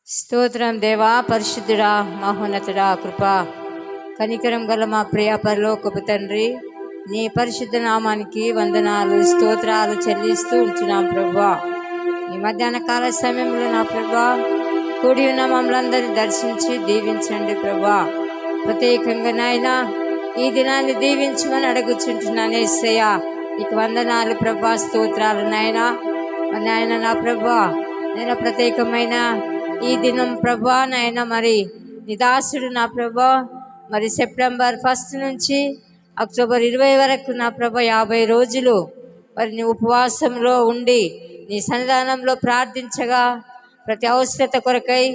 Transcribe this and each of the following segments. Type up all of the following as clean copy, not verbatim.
స్తోత్రం దేవా, పరిశుద్ధుడా, మహోన్నతుడా, కృపా కనికరం గల మా ప్రియ పరలోకపు తండ్రి, నీ పరిశుద్ధ నామానికి వందనాలు స్తోత్రాలు చెల్లిస్తూ ఉంటున్నాం ప్రభువా. ఈ మధ్యాహ్న కాల సమయంలో నా ప్రభువా కూడి ఉన్న మమ్మల్ని అందరినీ దర్శించి దీవించండి ప్రభువా. ప్రత్యేకంగా నాయన ఈ దినాన్ని దీవించమని అడుగుచుంటున్నాను యేసయ్యా. నీకు వందనాలు ప్రభువా, స్తోత్రాలు నాయనా. నాయన నా ప్రభువా, నేను ప్రత్యేకమైన ఈ దినం ప్రభువా నాయన మరి నిదాసుడు నా ప్రభా మరి సెప్టెంబర్ 1 నుంచి అక్టోబర్ 20 వరకు నా ప్రభా 50 రోజులు మరి నీ ఉపవాసంలో ఉండి నీ సన్నిధానంలో ప్రార్థించగా ప్రతి అవసరత కొరకై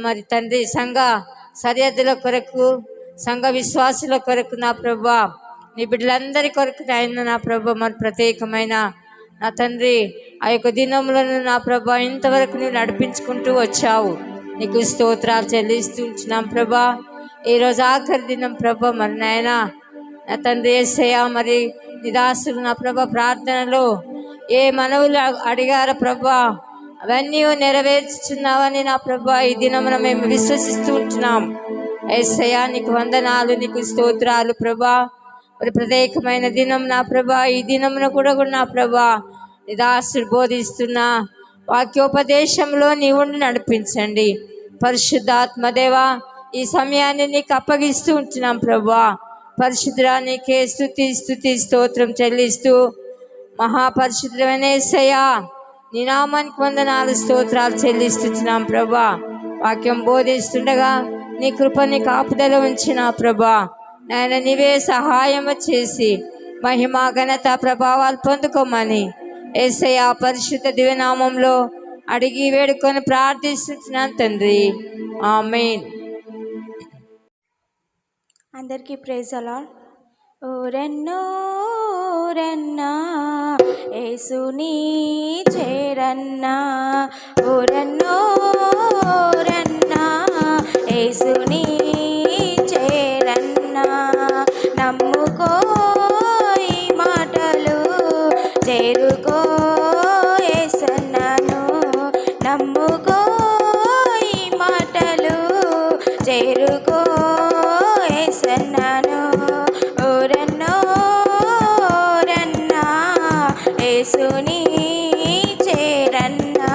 మరి తండ్రి సంఘ సరిహద్దుల కొరకు సంఘ విశ్వాసుల కొరకు నా ప్రభా నీ బిడ్డలందరి కొరకు ఆయన నా ప్రభా మరి ప్రత్యేకమైన నా తండ్రి ఆ యొక్క దినములను నా ప్రభా ఇంతవరకు నువ్వు నడిపించుకుంటూ వచ్చావు. నీకు స్తోత్రాలు చెల్లిస్తూ ఉంటున్నాం ప్రభా. ఈరోజు ఆఖరి దినం ప్రభా మరి నాయన నా తండ్రి యేసయ్యా మరి నిదాసులు నా ప్రభా ప్రార్థనలో ఏ మనవులు అడిగారో ప్రభా అవన్నీ నెరవేర్చుచున్నావని నా ప్రభా ఈ దినమున మేము విశ్వసిస్తూ ఉంటున్నాం. యేసయ్యా నీకు వందనాలు, నీకు స్తోత్రాలు ప్రభా. మరి ప్రత్యేకమైన దినం నా ప్రభా ఈ దినమున కూడా నా ప్రభా నిదాసుడు బోధిస్తున్న వాక్యోపదేశంలో నీవు నడిపించండి. పరిశుద్ధాత్మదేవా ఈ సమయాన్ని నీకు అప్పగిస్తూ ఉంటున్నాం ప్రభా. పరిశుద్ధుడా నీకే స్తుతి స్తోత్రం చెల్లిస్తూ మహాపరిశుద్ధమైన యేసయ్యా నీ నామానికి వందనాలు స్తోత్రాలు చెల్లిస్తున్నాం ప్రభా. వాక్యం బోధిస్తుండగా నీ కృప నీ కాపుదల ఉంచిన ప్రభా నాయన నీవే సహాయం చేసి మహిమ ఘనత ప్రభావాలు పొందుకోమని యేసయ్యా పరిశుద్ధ దివ్యనామంలో అడిగి వేడుకొని ప్రార్థిస్తున్నాను తండ్రి, ఆమేన్. అందరికీ ప్రైజ్ ది లార్డ్. ఓరెన్నో రెన్నా యేసుని చేరన్నా, ఓరెన్నో రెన్నా యేసుని చేరన్నా, నమ్ముకో ఈ మాటలు చేరుకో యేసన్నను, నమ్ముకో ఈ మాటలు చేరుకో యేసన్నను, ఓరెన్నో రెన్నా యేసుని చేరన్నా.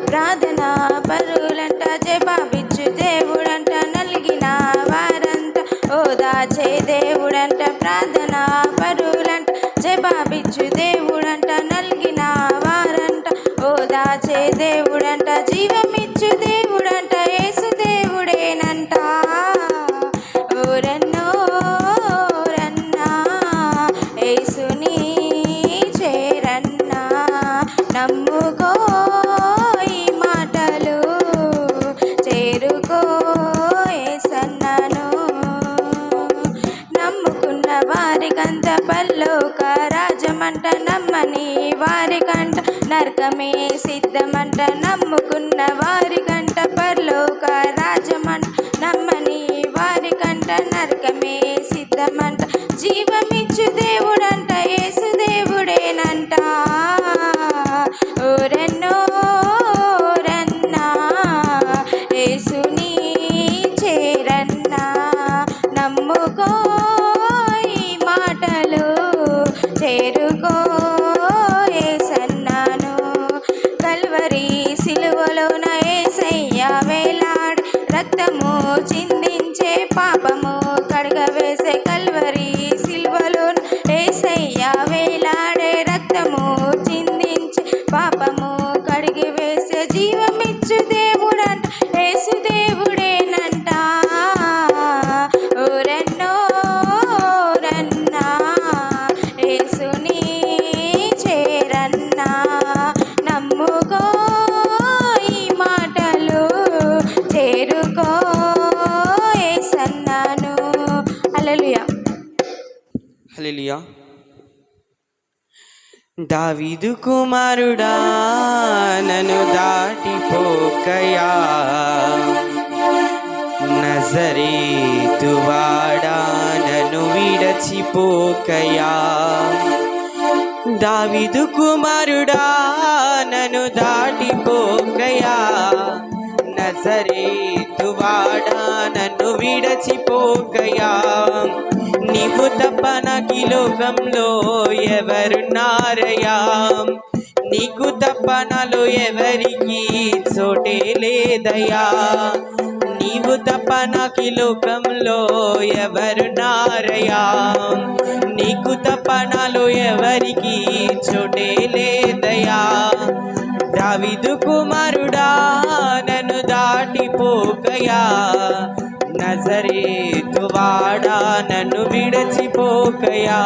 ప్రార్థన పరులంట జవాబిచ్చు దేవుడంట, నలిగిన వారంట ఓదాచే దేవుడంట. ప్రార్థన పరులంట జవాబిచ్చు దేవుడంట, నలిగిన వారంట ఓదాచే దేవుడంట. జీవమిచ్చు దేవుడంట, యేసు దేవుడేనంట. ఓరెన్నో రన్నా యేసుని చేరన్నా, నమ్ముకో ఈ మాటలు చేరుకో యేసన్నను. నమ్ముకున్న వారికంత పరలోక రాజమంట, నమ్మని వారికంట నరకమే సిద్ధమంట. నమ్ముకున్న వారికంట పరలోక రాజమంట, నమ్మని వారికంట నరకమే సిద్ధమంట. జీవమిచ్చు దేవుడంట, యేసు దేవుడేనంట. ఓరెన్నో రన్నా యేసుని చేరన్నా, నమ్ముకో ఈ మాటలు చేరుకో యేసన్నను. కల్వరి సిలువలోన యేసయ్య వేలాడి రక్తము చిందించే పాపము కడగవేసే. కల్వరి సిలువలోన యేసయ్య వేలాడే రక్తము చిందించే పాపము కడిగి వేసే. జీవమిచ్చు దేవుడంట, యేసు దేవుడేనంట. ఓరెన్నో రన్నా యేసుని చేరన్నా, నమ్ముకో ఈ మాటలు చేరుకో యేసన్నను. హల్లెలూయా. హల్లెలూయా. దావీదు కుమారుడా నన్ను దాటిపోకయా, నజరేతువాడా నన్ను విడచిపోకయా. దావీదు కుమారుడా నన్ను దాటిపోకయా, నజరేతువాడా నన్ను విడచిపోకయా నీవు తప్ప నాకు ఈ లోకంలో ఎవరున్నారయ్యా నీకు తప్ప నాలో ఎవరికి చోటే లేదయ్యా నీవు తప్ప నాకు ఈ లోకంలో ఎవరున్నారయ్యా నీకు తప్ప నాలో ఎవరికి చోటే లేదయ్యా దావీదు కుమారుడా నన్ను దాటిపోకయా నజరేతువాడా నన్ను విడచిపోకయా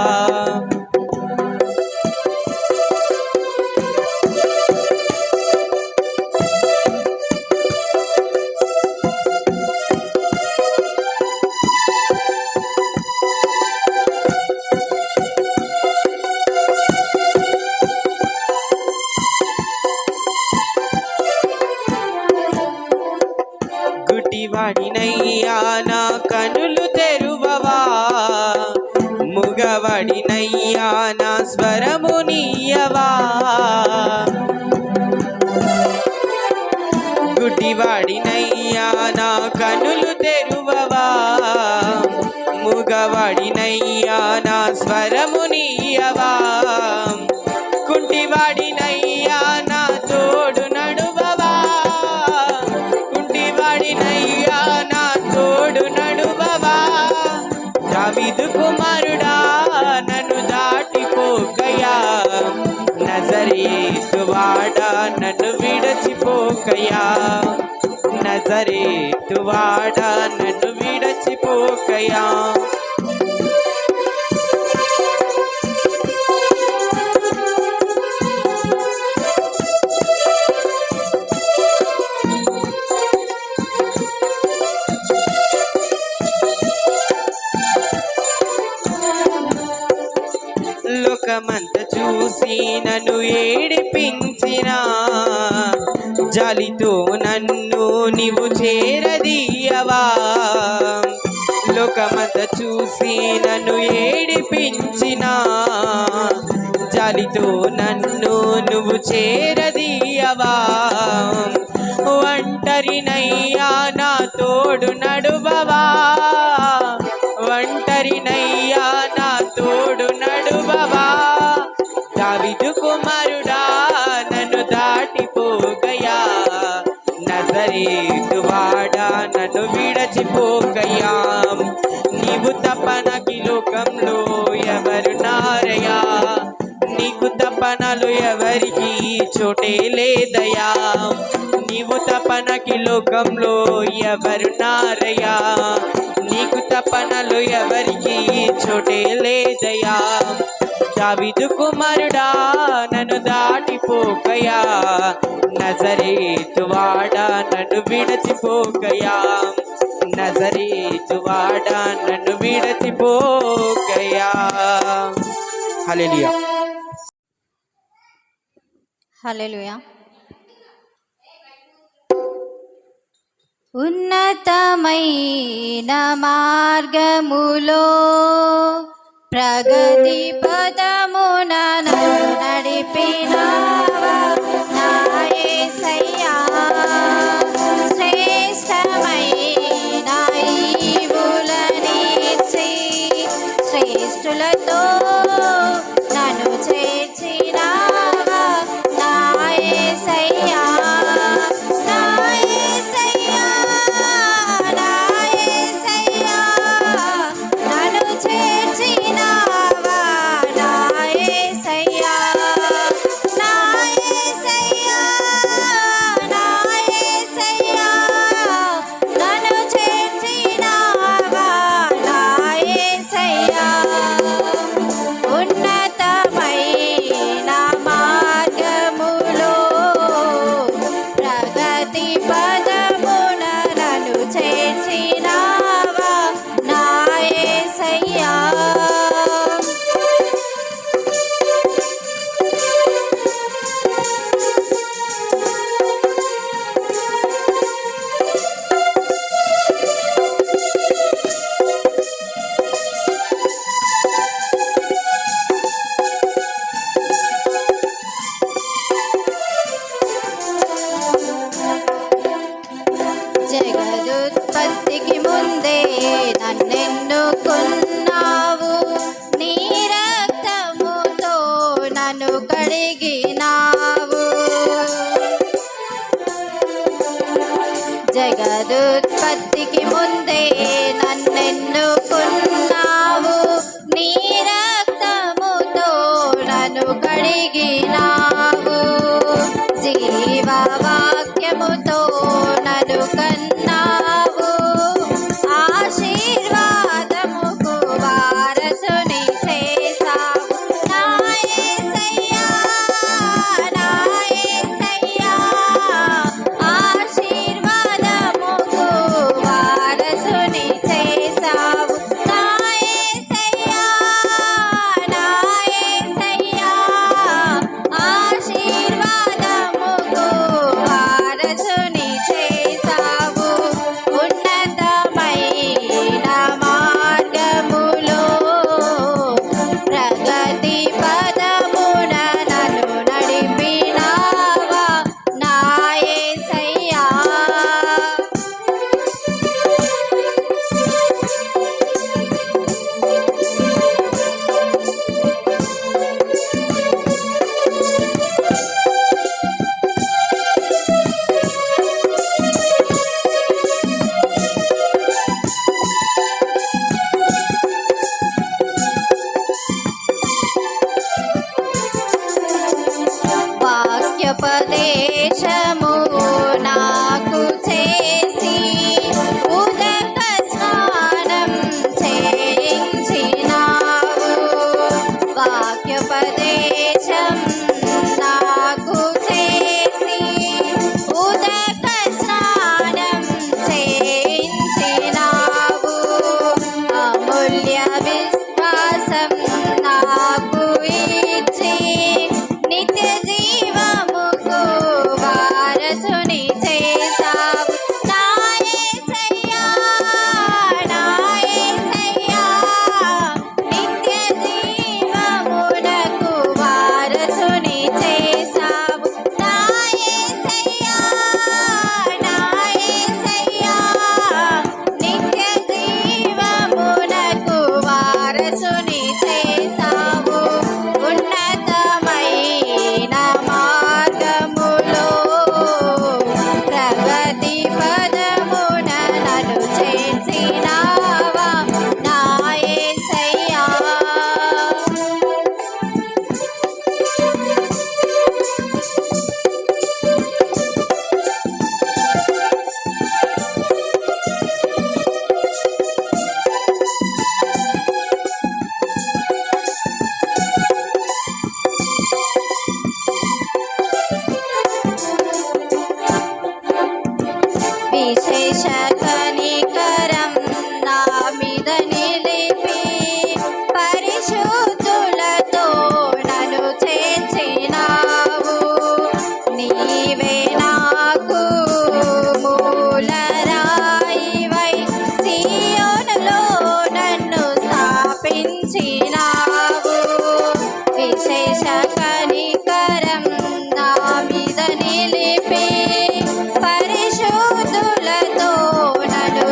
గుడ్డివాడినయ్యా నా కనులు తెరువవా ముగవాడినయ్యా నా స్వరము నీయవా గుడ్డివాడినయ్యా నా కనులు తెరువవా ముగవాడినయ్యా నా స్వరము నీయవా కుంటివాడినయ్యా నా తోడు నడువవా కుంటివాడినయ్యా నా తోడు నడువవా దావీదు కుమారుడా నన్ను దాటిపోకయా నజరేతువాడా నన్ను విడచిపోకయా నజరేతువాడా నన్ను విడచిపోకయా లోకమంత చూసి నన్ను ఏడిపించిన జాలితో నన్ను నీవు చేరదీయవా లోకమంత చూసి నన్ను ఏడిపించిన జాలితో నన్ను నువ్వు చేరదీయవా ఒంటరినయ్యా నా తోడు నడువవా ఒంటరినయ్యా నా తోడు నడువవా దావీదు కుమారుడా నన్ను దాటిపోకయా నజరేతువాడా నన్ను విడచిపోకయా నీవు తప్ప నాకు ఈ లోకంలో ఎవరున్నారయ్యా నీకు తప్ప నాలో ఎవరికి చోటే లేదయ్యా నీవు తప్ప నాకు ఈ లోకంలో ఎవరున్నారయ్యా నీకు తప్ప నాలో ఎవరికి చోటే లేదయ్యా దావీదు కుమారుడా నన్ను దాటిపోకయా నజరేతువాడా నన్ను విడచిపోకయా నజరేతువాడా నన్ను విడచిపోకయా హల్లెలూయా హల్లెలూయా. ఉన్నతమైన మార్గములో ప్రగతి పదమున నన్ను నడిపినావా నా యేసయ్యా శ్రేష్టమైన ఈవులనిచ్చి శ్రేష్ఠులతో నన్ను చేర్చినావా నా యేసయ్యా నా యేసయ్యా నా యేసయ్యా నన్ను చేర్చినావా నా యేసయ్యా నా యేసయ్యా నా యేసయ్యా నన్ను చేర్చినావా నా యేసయ్యా ఉన్నతమైన మార్గములో ప్రగతి పదమున నన్ను చేర్చినావా నా యేసయ్యా జగదుత్పత్తికి ముందే నన్నెన్నుకున్నావు, నీ రక్తముతో నన్ను కడిగినావు, జీవవాక్యముతో నన్ను కన్నావు, ఆశీర్వాదముకు వారసుని చేసావు. నా యేసయ్యా, నా యేసయ్యా, ఆశీర్వాదముకు వారసుని చేసావు. నా యేసయ్యా, నా యేసయ్యా, ఆశీర్వాదముకు వారసుని చేసావు. ఉన్నతమైన మార్గములో ప్రగతి పదమున నన్ను నడిపినావా నా యేసయ్యా. వాక్యోపదేశము నాకు చేసి ఉదక స్నానం చేయించినావు, వాక్యోపదేశం నాకు చేసి ఉదక స్నానం చేయించినావు, అమూల్య విశ్వాసం నాకు ఇచ్చి నిత్య జీవముకు వారసుని చేసావు. నా యేసయ్యా, నా యేసయ్యా, నిత్య జీవమునకు వారసుని చేసావు. నా యేసయ్యా, నా యేసయ్యా, నిత్య జీవమునకు వారసుని చేసావు. ఉన్నతమైన మార్గములో ప్రగతి పదమున నన్ను చేర్చినావా నా యేసయ్యా. విశేష కనికరం నా మీద నిలిపి పరిశుద్ధులతో నన్ను చేర్చినావు, నీవే నాకు మూలరాయివై సీయోనులో నన్ను స్థాపించినావు, విశేష కనికరం నా మీద నిలిపి పరిశుద్ధులతో నన్ను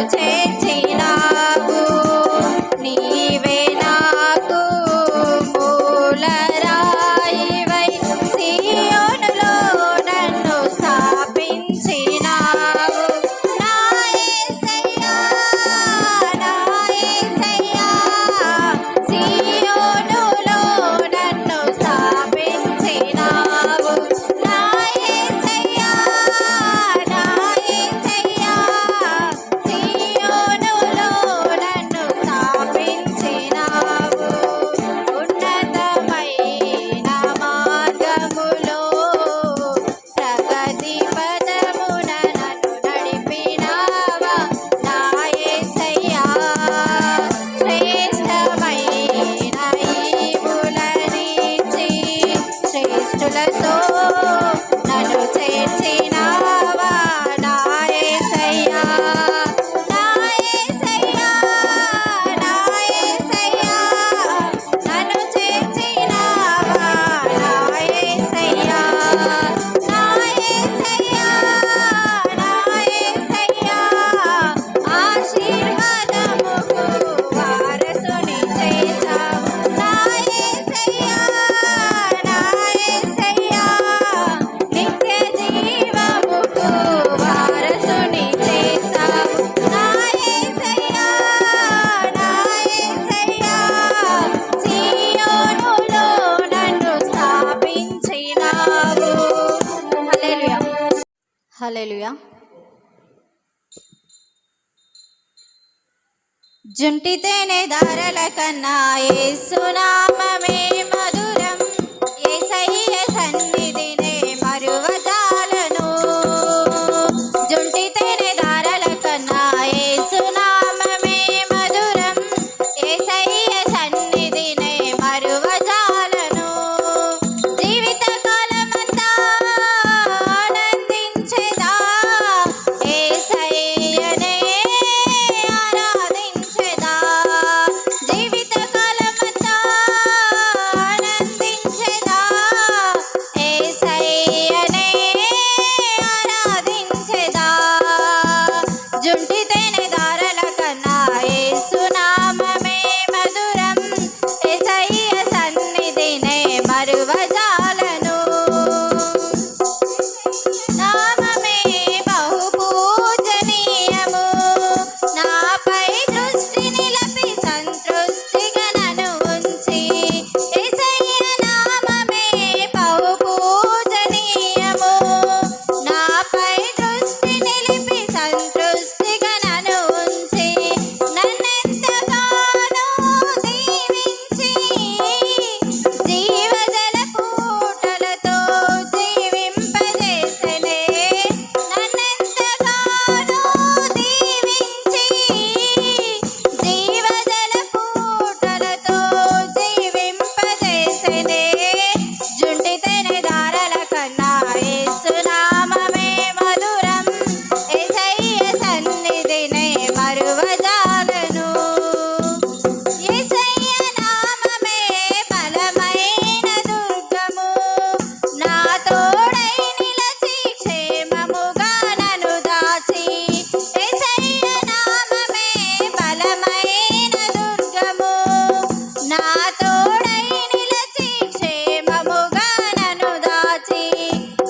హల్లెలూయా. జుంటి తేనె ధారల కన్నా యేసునామమే మధురం, యేసయ్య సన్నిధినే మరువజాలను. జుంటి తేనె ధారల కన్నా యేసునామమే మధురం, యేసయ్య సన్నిధినే మరువజాలను. జీవిత కాలమంతా ఆనందించెదా, యేసయ్యనే ఆరాధించెదా. జీవిత కాలమంతా ఆనందించెదా, యేసయ్యనే ఆరాధించెదా. జుంటి తేనె ధారల కన్నా యేసునామమే మధురం, యేసయ్య సన్నిధినే మరువజాలను. నామమే బహు పూజనీయము, నాపై దృష్టి నిలిపి సంతృష్టిగా నన్ను ఉంచి. యేసయ్య నామమే బహు పూజనీయము, నాపై దృష్టి నిలిపి సంతృష్టిగా నన్ను ఉంచి. నన్నెంతగానో దీవించి, జీవజల పూటలతో జీవింపజేసెనే. నన్నెంతగానో దీవించి, జీవజల పూటలతో జీవింపజేసెనే. జుంటి తేనె ధారల కన్నా యేసునామమే మధురం, యేసయ్య సన్నిధినే మరువజాలను. యేసయ్య నామమే బలమైన దుర్గము, నా తోడై నిలచి క్షేమముగా నన్ను దాచి. యేసయ్య నామమే బలమైన దుర్గము, నా తోడై నిలచి క్షేమముగా నన్ను దాచి.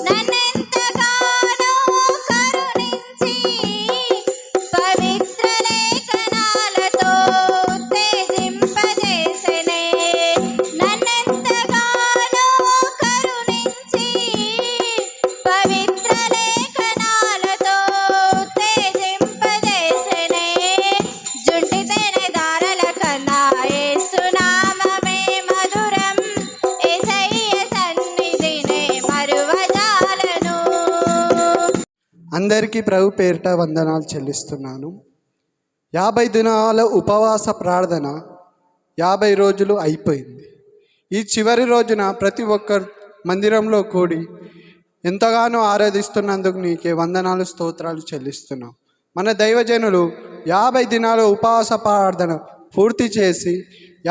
నన్నెంతగానో కరుణించి, పవిత్ర లేఖనాలతో ఉత్తేజింపజేసెనే. నన్నెంతగానో కరుణించి, పవిత్ర లేఖనాలతో ఉత్తేజింపజేసెనే. జుంటి తేనె ధారల కన్నా యేసునామమే మధురం, యేసయ్య సన్నిధినే మరువజాలను. అందరికీ ప్రభు పేరిట వందనాలు చెల్లిస్తున్నాను. 50 దినాల ఉపవాస ప్రార్థన 50 రోజులు అయిపోయింది. ఈ చివరి రోజున ప్రతి ఒక్కరు మందిరంలో కూడి ఎంతగానో ఆరాధిస్తున్నందుకు నీకే వందనాలు స్తోత్రాలు చెల్లిస్తున్నాం. మన దైవజనులు 50 దినాల ఉపవాస ప్రార్థన పూర్తి చేసి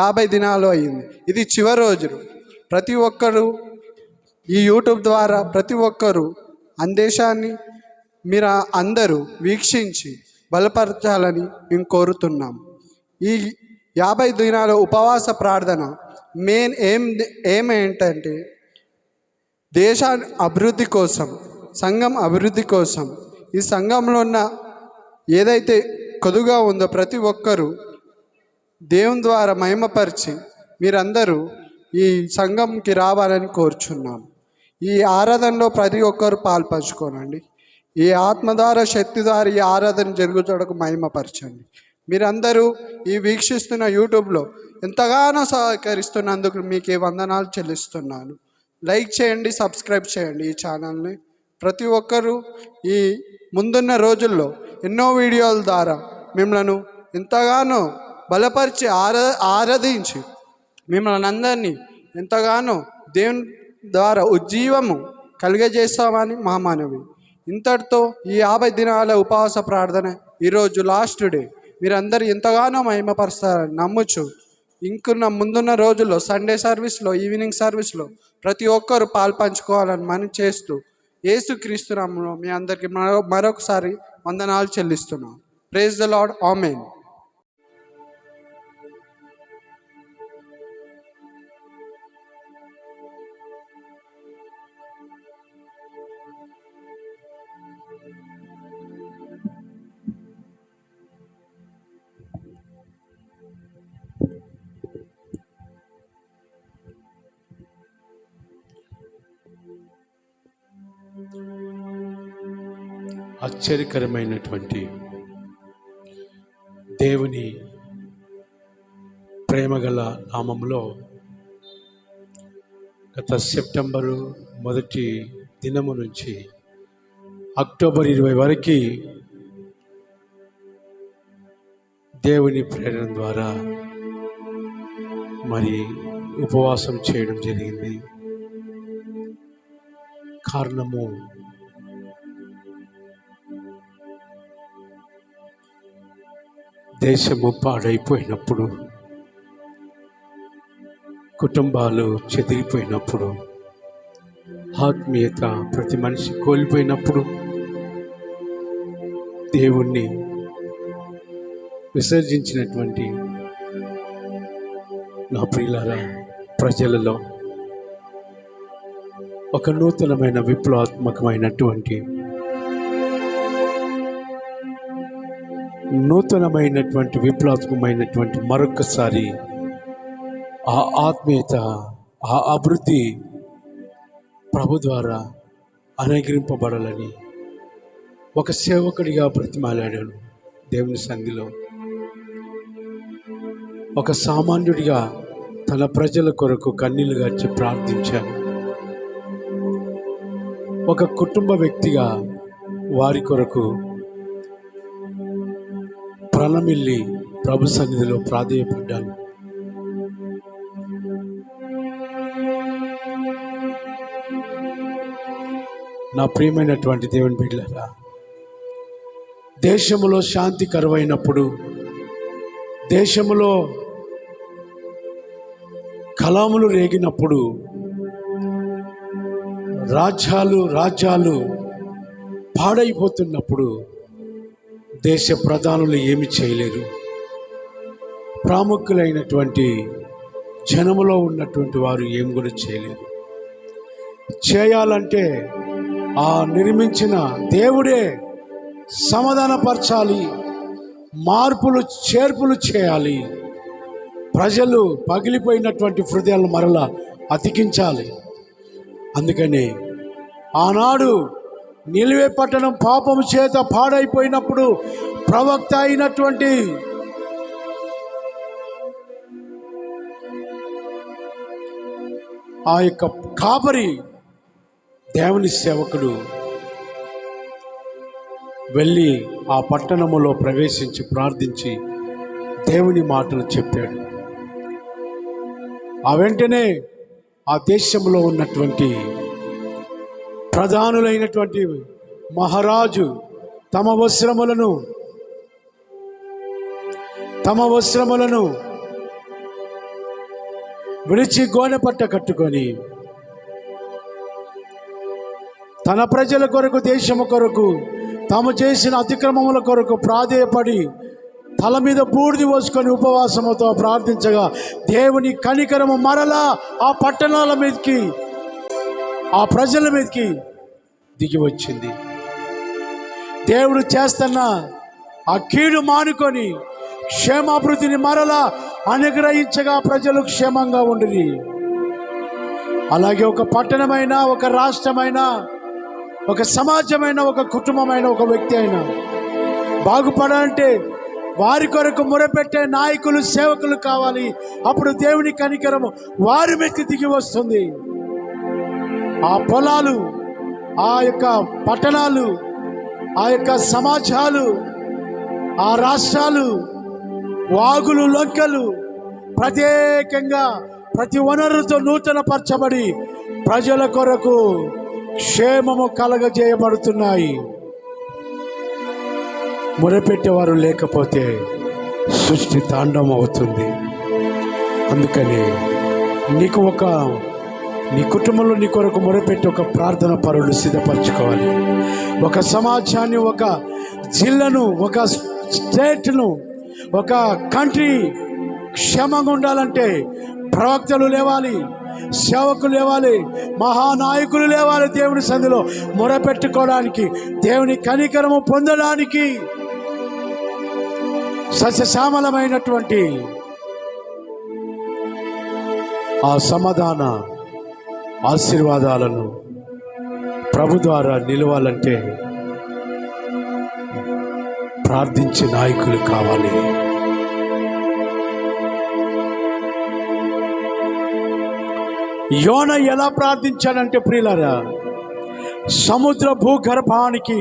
50 దినాలు అయింది. ఇది చివరి రోజులు. ప్రతి ఒక్కరు ఈ యూట్యూబ్ ద్వారా ప్రతి ఒక్కరు అందేశాన్ని మీరు అందరూ వీక్షించి బలపరచాలని మేము కోరుతున్నాం. ఈ 50 దినాల ఉపవాస ప్రార్థన మెయిన్ ఏంటంటే దేశ అభివృద్ధి కోసం, సంఘం అభివృద్ధి కోసం, ఈ సంఘంలో ఉన్న ఏదైతే కొదుగా ఉందో ప్రతి ఒక్కరూ దేవుని ద్వారా మహిమపరిచి మీరందరూ ఈ సంఘంకి రావాలని కోరుచున్నాం. ఈ ఆరాధనలో ప్రతి ఒక్కరు పాల్పంచుకోనండి. ఈ ఆత్మ ద్వారా శక్తి ద్వారా ఈ ఆరాధన జరుగుతుటకు మహిమపరచండి. మీరందరూ ఈ వీక్షిస్తున్న యూట్యూబ్లో ఎంతగానో సహకరిస్తున్నందుకు మీకే వందనాలు చెల్లిస్తున్నాను. లైక్ చేయండి, సబ్స్క్రైబ్ చేయండి ఈ ఛానల్ని. ప్రతి ఒక్కరూ ఈ ముందున్న రోజుల్లో ఎన్నో వీడియోల ద్వారా మిమ్మల్ని ఎంతగానో బలపరిచి ఆరాధించి మిమ్మల్ని అందరినీ ఎంతగానో దేవుని ద్వారా ఉజ్జీవము కలిగజేస్తామని మా మనవి. ఇంతటితో ఈ 50 దినాల ఉపవాస ప్రార్థన ఈరోజు లాస్ట్ డే. మీరందరూ ఎంతగానో మహిమపరుస్తారని నమ్ముచు ఇంకున్న ముందున్న రోజుల్లో సండే సర్వీస్లో, ఈవినింగ్ సర్వీస్లో ప్రతి ఒక్కరు పాల్పంచుకోవాలని మనం చేస్తూ యేసుక్రీస్తు నామములో మీ అందరికీ మరొకసారి వందనాలు చెల్లిస్తున్నాం. Praise the lord. ఆమేన్. ఆశ్చర్యకరమైనటువంటి దేవుని ప్రేమగల నామములో గత సెప్టెంబరు మొదటి దినము నుంచి అక్టోబర్ 20 వరకు దేవుని ప్రేరణ ద్వారా మరి ఉపవాసం చేయడం జరిగింది. కారణము దేశము పాడైపోయినప్పుడు, కుటుంబాలు చెదిరిపోయినప్పుడు, ఆత్మీయత ప్రతి మనిషి కోల్పోయినప్పుడు దేవుణ్ణి విసర్జించినటువంటి నా ప్రియులారా ప్రజలలో ఒక నూతనమైన విప్లవాత్మకమైనటువంటి మరొకసారి ఆ ఆత్మీయత, ఆ అభివృద్ధి ప్రభు ద్వారా అనుగ్రహింపబడాలని ఒక సేవకుడిగా బ్రతిమాలాడాను దేవుని సన్నిధిలో. ఒక సామాన్యుడిగా తన ప్రజల కొరకు కన్నీళ్లు గార్చి ప్రార్థించాను. ఒక కుటుంబ వ్యక్తిగా వారి కొరకు ప్రణమిల్లి ప్రభు సన్నిధిలో ప్రాధేయపడ్డాను. నా ప్రియమైనటువంటి దేవుని బిడ్డలారా, దేశములో శాంతి కరువైనప్పుడు, దేశములో కలాములు రేగినప్పుడు, రాజ్యాలు పాడైపోతున్నప్పుడు దేశ ప్రధానులు ఏమి చేయలేరు. ప్రాముఖ్యులైనటువంటి జనములో ఉన్నటువంటి వారు ఏమి కూడా చేయలేరు. చేయాలంటే ఆ నిర్మించిన దేవుడే సమాధానపరచాలి, మార్పులు చేర్పులు చేయాలి. ప్రజలు పగిలిపోయినటువంటి హృదయాలను మరలా అతికించాలి. అందుకని ఆనాడు నిలివే పట్టణం పాపము చేత పాడైపోయినప్పుడు ప్రవక్త అయినటువంటి ఆ యొక్క కాపరి దేవుని సేవకుడు వెళ్ళి ఆ పట్టణములో ప్రవేశించి ప్రార్థించి దేవుని మాటలు చెప్పాడు. ఆ వెంటనే ఆ దేశంలో ఉన్నటువంటి ప్రధానులైనటువంటి మహారాజు తమ వస్త్రములను విడిచి గోనెపట్ట కట్టుకొని తన ప్రజల కొరకు, దేశము కొరకు, తాము చేసిన అతిక్రమముల కొరకు ప్రాధేయపడి తల మీద బూడిది పోసుకొని ఉపవాసముతో ప్రార్థించగా దేవుని కనికరము మరలా ఆ పట్టణాల మీదకి, ఆ ప్రజల మీదకి దిగి వచ్చింది. దేవుడు చేస్తున్న ఆ కీడు మానుకొని క్షేమాభివృద్ధిని మరలా అనుగ్రహించగా ప్రజలు క్షేమంగా ఉండిరి. అలాగే ఒక పట్టణమైన, ఒక రాష్ట్రమైన, ఒక సమాజమైన, ఒక కుటుంబమైన, ఒక వ్యక్తి అయినా బాగుపడాలంటే వారి కొరకు మొరపెట్టే నాయకులు, సేవకులు కావాలి. అప్పుడు దేవుని కనికరము వారి మీదకి దిగి వస్తుంది. ఆ పొలాలు, ఆ యొక్క పట్టణాలు, ఆ యొక్క సమాజాలు, ఆ రాష్ట్రాలు, వాగులు, లొంకలు ప్రత్యేకంగా ప్రతి వనరుతో నూతనపరచబడి ప్రజల కొరకు క్షేమము కలగజేయబడుతున్నాయి. మొరపెట్టేవారు లేకపోతే సృష్టి తాండవం అవుతుంది. అందుకని నీ కుటుంబంలో నీ కొరకు మొరపెట్టి ఒక ప్రార్థన పరులు సిద్ధపరచుకోవాలి. ఒక సమాజాన్ని, ఒక జిల్లాను, ఒక స్టేట్ను, ఒక కంట్రీ క్షేమంగా ఉండాలంటే ప్రవక్తలు లేవాలి, సేవకులు లేవాలి, మహానాయకులు లేవాలి. దేవుని సన్నిధిలో మొరపెట్టుకోవడానికి, దేవుని కనికరము పొందడానికి, సస్యశ్యామలమైనటువంటి ఆ సమాధాన ఆశీర్వాదాలను ప్రభు ద్వారా నిలవాలంటే ప్రార్థించే నాయకులు కావాలి. యోన ఎలా ప్రార్థించాడంటే ప్రియులారా, సముద్ర భూగర్భానికి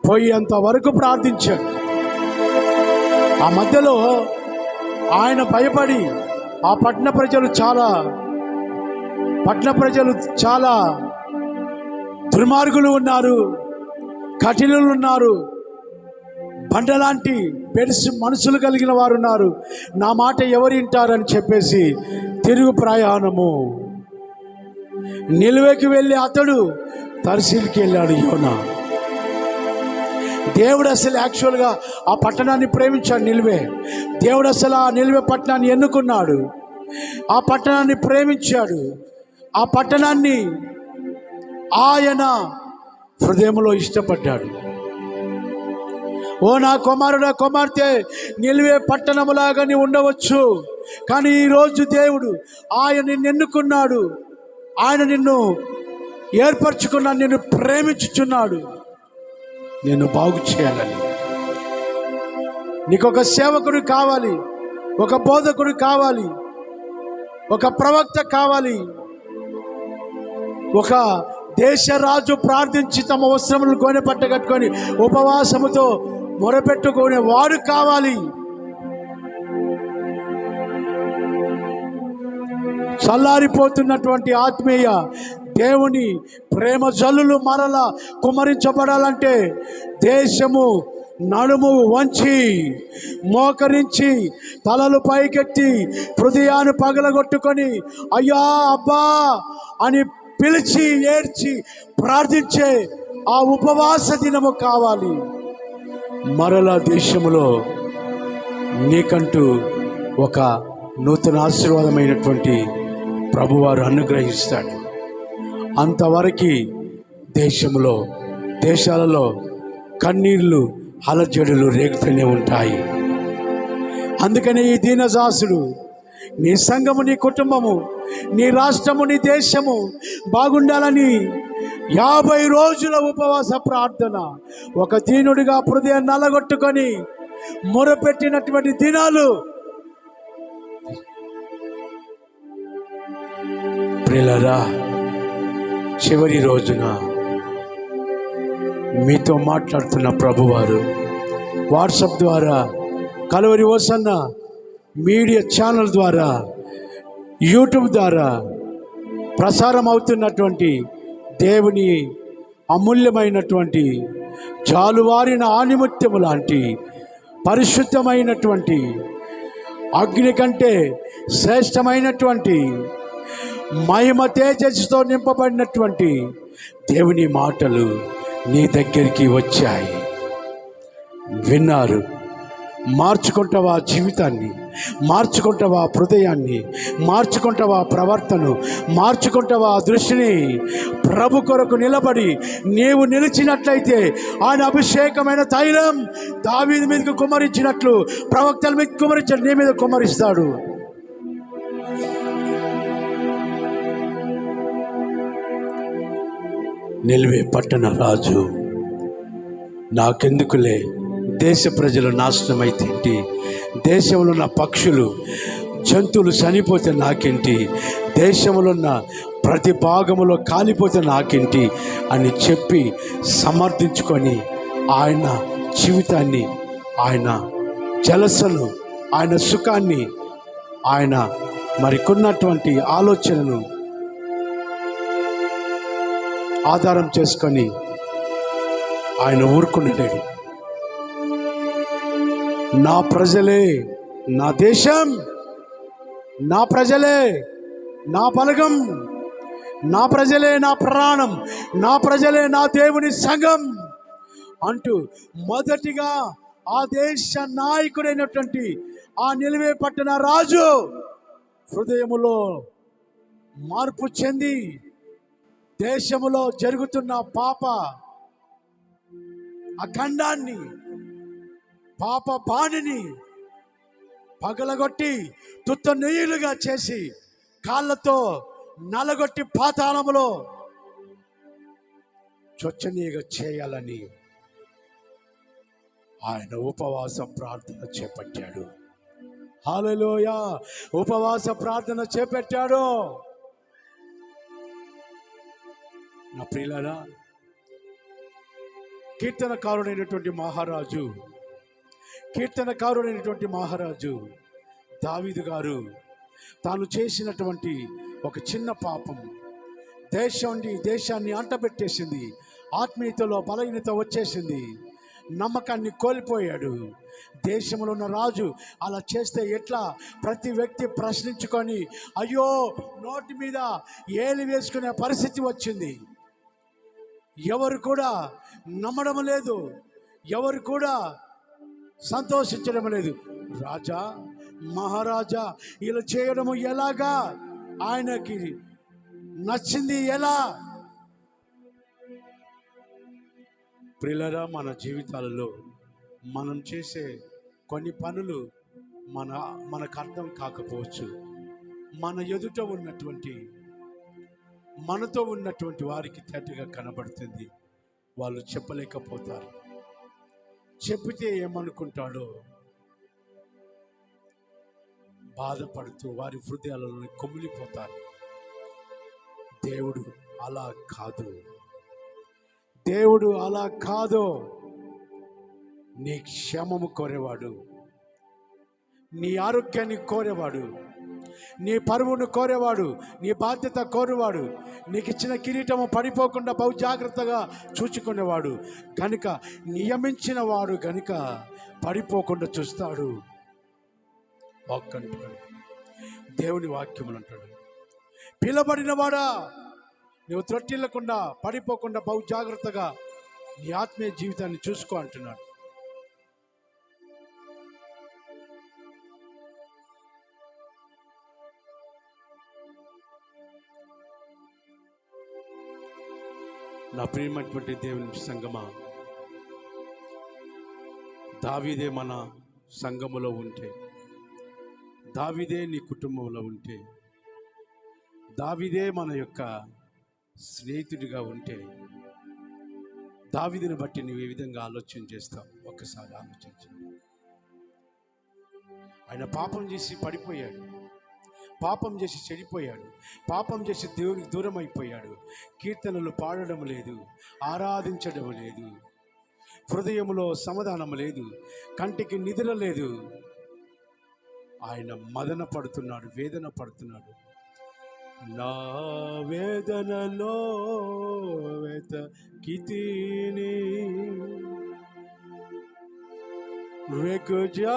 పోయేంత వరకు ప్రార్థించాడు. ఆ మధ్యలో ఆయన భయపడి ఆ పట్టణ ప్రజలు చాలా దుర్మార్గులు ఉన్నారు, కఠినులు ఉన్నారు, బండలాంటి పెరుసు మనసులు కలిగిన వారు ఉన్నారు, నా మాట ఎవరు వింటారని చెప్పేసి తిరుగు ప్రయాణము నిలువకి వెళ్ళి అతడు తర్సీలుకి వెళ్ళాడు యోనా. దేవుడు అసలు యాక్చువల్గా ఆ పట్టణాన్ని ప్రేమించాడు. దేవుడు అసలు ఆ నిలువే పట్టణాన్ని ఎన్నుకున్నాడు, ఆ పట్టణాన్ని ప్రేమించాడు, ఆ పట్టణాన్ని ఆయన హృదయంలో ఇష్టపడ్డాడు. ఓ నా కుమారుడా కుమార్తె, నిలువే పట్టణములాగా నీ ఉండవచ్చు, కానీ ఈరోజు దేవుడు ఆయన నిన్ను ఎన్నుకున్నాడు, ఆయన నిన్ను ఏర్పరచుకున్నాడు, నిన్ను ప్రేమించుచున్నాడు, నిన్ను బాగు చేయాలని. నీకు ఒక సేవకుడు కావాలి, ఒక బోధకుడు కావాలి, ఒక ప్రవక్త కావాలి, ఒక దేశరాజు ప్రార్థించి తమ వస్త్రములు గోనె పట్ట కట్టుకొని ఉపవాసముతో మొరపెట్టుకునే వాడు కావాలి. చల్లారిపోతున్నటువంటి ఆత్మీయ దేవుని ప్రేమ జల్లులు మరలా కుమ్మరించబడాలంటే దేశము నడుము వంచి మోకరించి తలలు పైకెత్తి హృదయాన్ని పగలగొట్టుకొని అయ్యా అబ్బా అని పిలిచి ఏడ్చి ప్రార్థించే ఆ ఉపవాస దినము కావాలి. మరలా దేశములో నీకంటూ ఒక నూతన ఆశీర్వాదమైనటువంటి ప్రభువారు అనుగ్రహిస్తాడు. అంతవరకు దేశాలలో కన్నీళ్లు అలజడులు రేగుతూనే ఉంటాయి. అందుకని ఈ దీనదాసుడు, నీ సంఘము, నీ కుటుంబము, నీ రాష్ట్రము, నీ దేశము బాగుండాలని 50 రోజుల ఉపవాస ప్రార్థన ఒక దీనుడిగా హృదయం నలగొట్టుకొని మొరపెట్టినటువంటి దినాలు. ప్రియులారా, చివరి రోజున మీతో మాట్లాడుతున్న ప్రభువారు వాట్సాప్ ద్వారా, కలువరి హోసన్న మీడియా ఛానల్ ద్వారా, యూట్యూబ్ ద్వారా ప్రసారం అవుతున్నటువంటి దేవుని అమూల్యమైనటువంటి జాలువారిన ఆణిముత్యము లాంటి పరిశుద్ధమైనటువంటి అగ్ని కంటే శ్రేష్టమైనటువంటి మహిమ తేజస్సుతో నింపబడినటువంటి దేవుని మాటలు నీ దగ్గరికి వచ్చాయి. విన్నారు. మార్చుకుంటావా జీవితాన్ని, మార్చుకుంటావా హృదయాన్ని, మార్చుకుంటావా ప్రవర్తన, మార్చుకుంటావా దృష్టిని. ప్రభు కొరకు నిలబడి నీవు నిలిచినట్లయితే ఆయన అభిషేకమైన తైలం దావీదు మీదకు కుమ్మరించినట్లు, ప్రవక్తల మీద కుమ్మరించాడు, నీ మీద కుమ్మరిస్తాడు. నిలివే పట్టణ రాజు, నాకెందుకులే దేశ ప్రజలు నాశనమైతేంటి, దేశంలో ఉన్న పక్షులు జంతువులు చనిపోతే నాకేంటి, దేశంలో ఉన్న ప్రతి భాగములో కాలిపోతే నాకేంటి అని చెప్పి సమర్థించుకొని ఆయన జీవితాన్ని, ఆయన జలసను, ఆయన సుఖాన్ని, ఆయన మరికొన్నటువంటి ఆలోచనను ఆధారం చేసుకొని ఆయన ఊరుకునేలేడు. నా ప్రజలే నా దేశం, నా ప్రజలే నా బలగం, నా ప్రజలే నా ప్రాణం, నా ప్రజలే నా దేవుని సంఘం అంటూ మొదటిగా ఆ దేశ నాయకుడైనటువంటి ఆ నిలివే పట్టణ రాజు హృదయములో మార్పు చెంది దేశములో జరుగుతున్న పాప అఖండాన్ని, పాప బాణిని పగలగొట్టి తుత్త నెయ్యులుగా చేసి కాళ్ళతో నలగొట్టి పాతాళములో చొచ్చనీయగా చేయాలని ఆయన ఉపవాస ప్రార్థన చేపట్టాడు. హల్లెలూయా! ఉపవాస ప్రార్థన చేపట్టాడు. నా ప్రియులారా, కీర్తనకారుడైనటువంటి మహారాజు దావీదు గారు తాను చేసినటువంటి ఒక చిన్న పాపం దేశాన్ని అంటబెట్టేసింది. ఆత్మీయతలో బలహీనత వచ్చేసింది. నమ్మకాన్ని కోల్పోయాడు. దేశంలో ఉన్న రాజు అలా చేస్తే ఎట్లా? ప్రతి వ్యక్తి ప్రశ్నించుకొని అయ్యో నోటి మీద ఏలి వేసుకునే పరిస్థితి వచ్చింది. ఎవరు కూడా నమ్మడం లేదు, ఎవరు కూడా సంతోషించడం లేదు. రాజా, మహారాజా ఇలా చేయడము ఎలాగా? ఆయనకి నచ్చింది ఎలా? ప్రియులారా, మన జీవితాలలో మనం చేసే కొన్ని పనులు మనకు అర్థం కాకపోవచ్చు. మన ఎదుట ఉన్నటువంటి మనతో ఉన్నటువంటి వారికి తేటగా కనబడుతుంది. వాళ్ళు చెప్పలేకపోతారు. చెప్పితే ఏమనుకుంటాడో బాధపడుతూ వారి హృదయాలలో కొమిలిపోతారు. దేవుడు అలా కాదు. నీ క్షేమము కోరేవాడు, నీ ఆరోగ్యాన్ని కోరేవాడు, నీ పరువును కోరేవాడు, నీ బాధ్యత కోరేవాడు, నీకు ఇచ్చిన కిరీటము పడిపోకుండా బహు జాగ్రత్తగా చూచుకునేవాడు గనుక, నియమించిన వాడు గనుక పడిపోకుండా చూస్తాడు. అంటాడు దేవుని వాక్యములు అంటాడు, పిలబడిన వాడా నువ్వు త్రొట్టిల్లకుండా పడిపోకుండా బహు జాగ్రత్తగా నీ ఆత్మీయ జీవితాన్ని చూసుకో అంటున్నాడు. నా ప్రియమైనటువంటి దేవుని సంగమా, దావీదే మన సంఘములో ఉంటే, దావీదే నీ కుటుంబంలో ఉంటే, దావీదే మన యొక్క స్నేహితుడిగా ఉంటే, దావీదుని బట్టి నువ్వు ఏ విధంగా ఆలోచన చేస్తావు? ఒక్కసారి ఆలోచించండి. ఆయన పాపం చేసి పడిపోయాడు, పాపం చేసి చెడిపోయాడు, పాపం చేసి దేవునికి దూరం అయిపోయాడు. కీర్తనలు పాడడం లేదు, ఆరాధించడం లేదు, హృదయంలో సమాధానం లేదు, కంటికి నిద్ర లేదు. ఆయన మదన పడుతున్నాడు, వేదన పడుతున్నాడు. నా వేదనలో వెతకితిని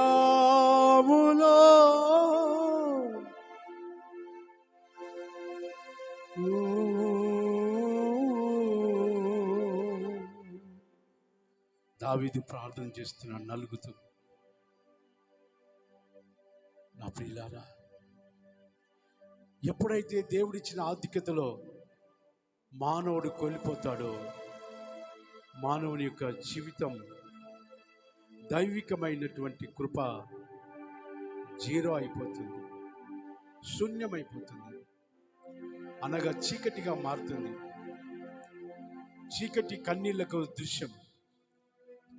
వెకుజాములో దావీదు ప్రార్థన చేస్తున్నాడు నలుగుతూ. నా ప్రియులారా, ఎప్పుడైతే దేవుడిచ్చిన ఆధిక్యతలో మానవుడు కోల్పోతాడో, మానవుని యొక్క జీవితం దైవికమైనటువంటి కృప జీరో అయిపోతుంది, శూన్యమైపోతుంది, అనగా చీకటిగా మారుతుంది. చీకటి కన్నీళ్లకు దృశ్యం,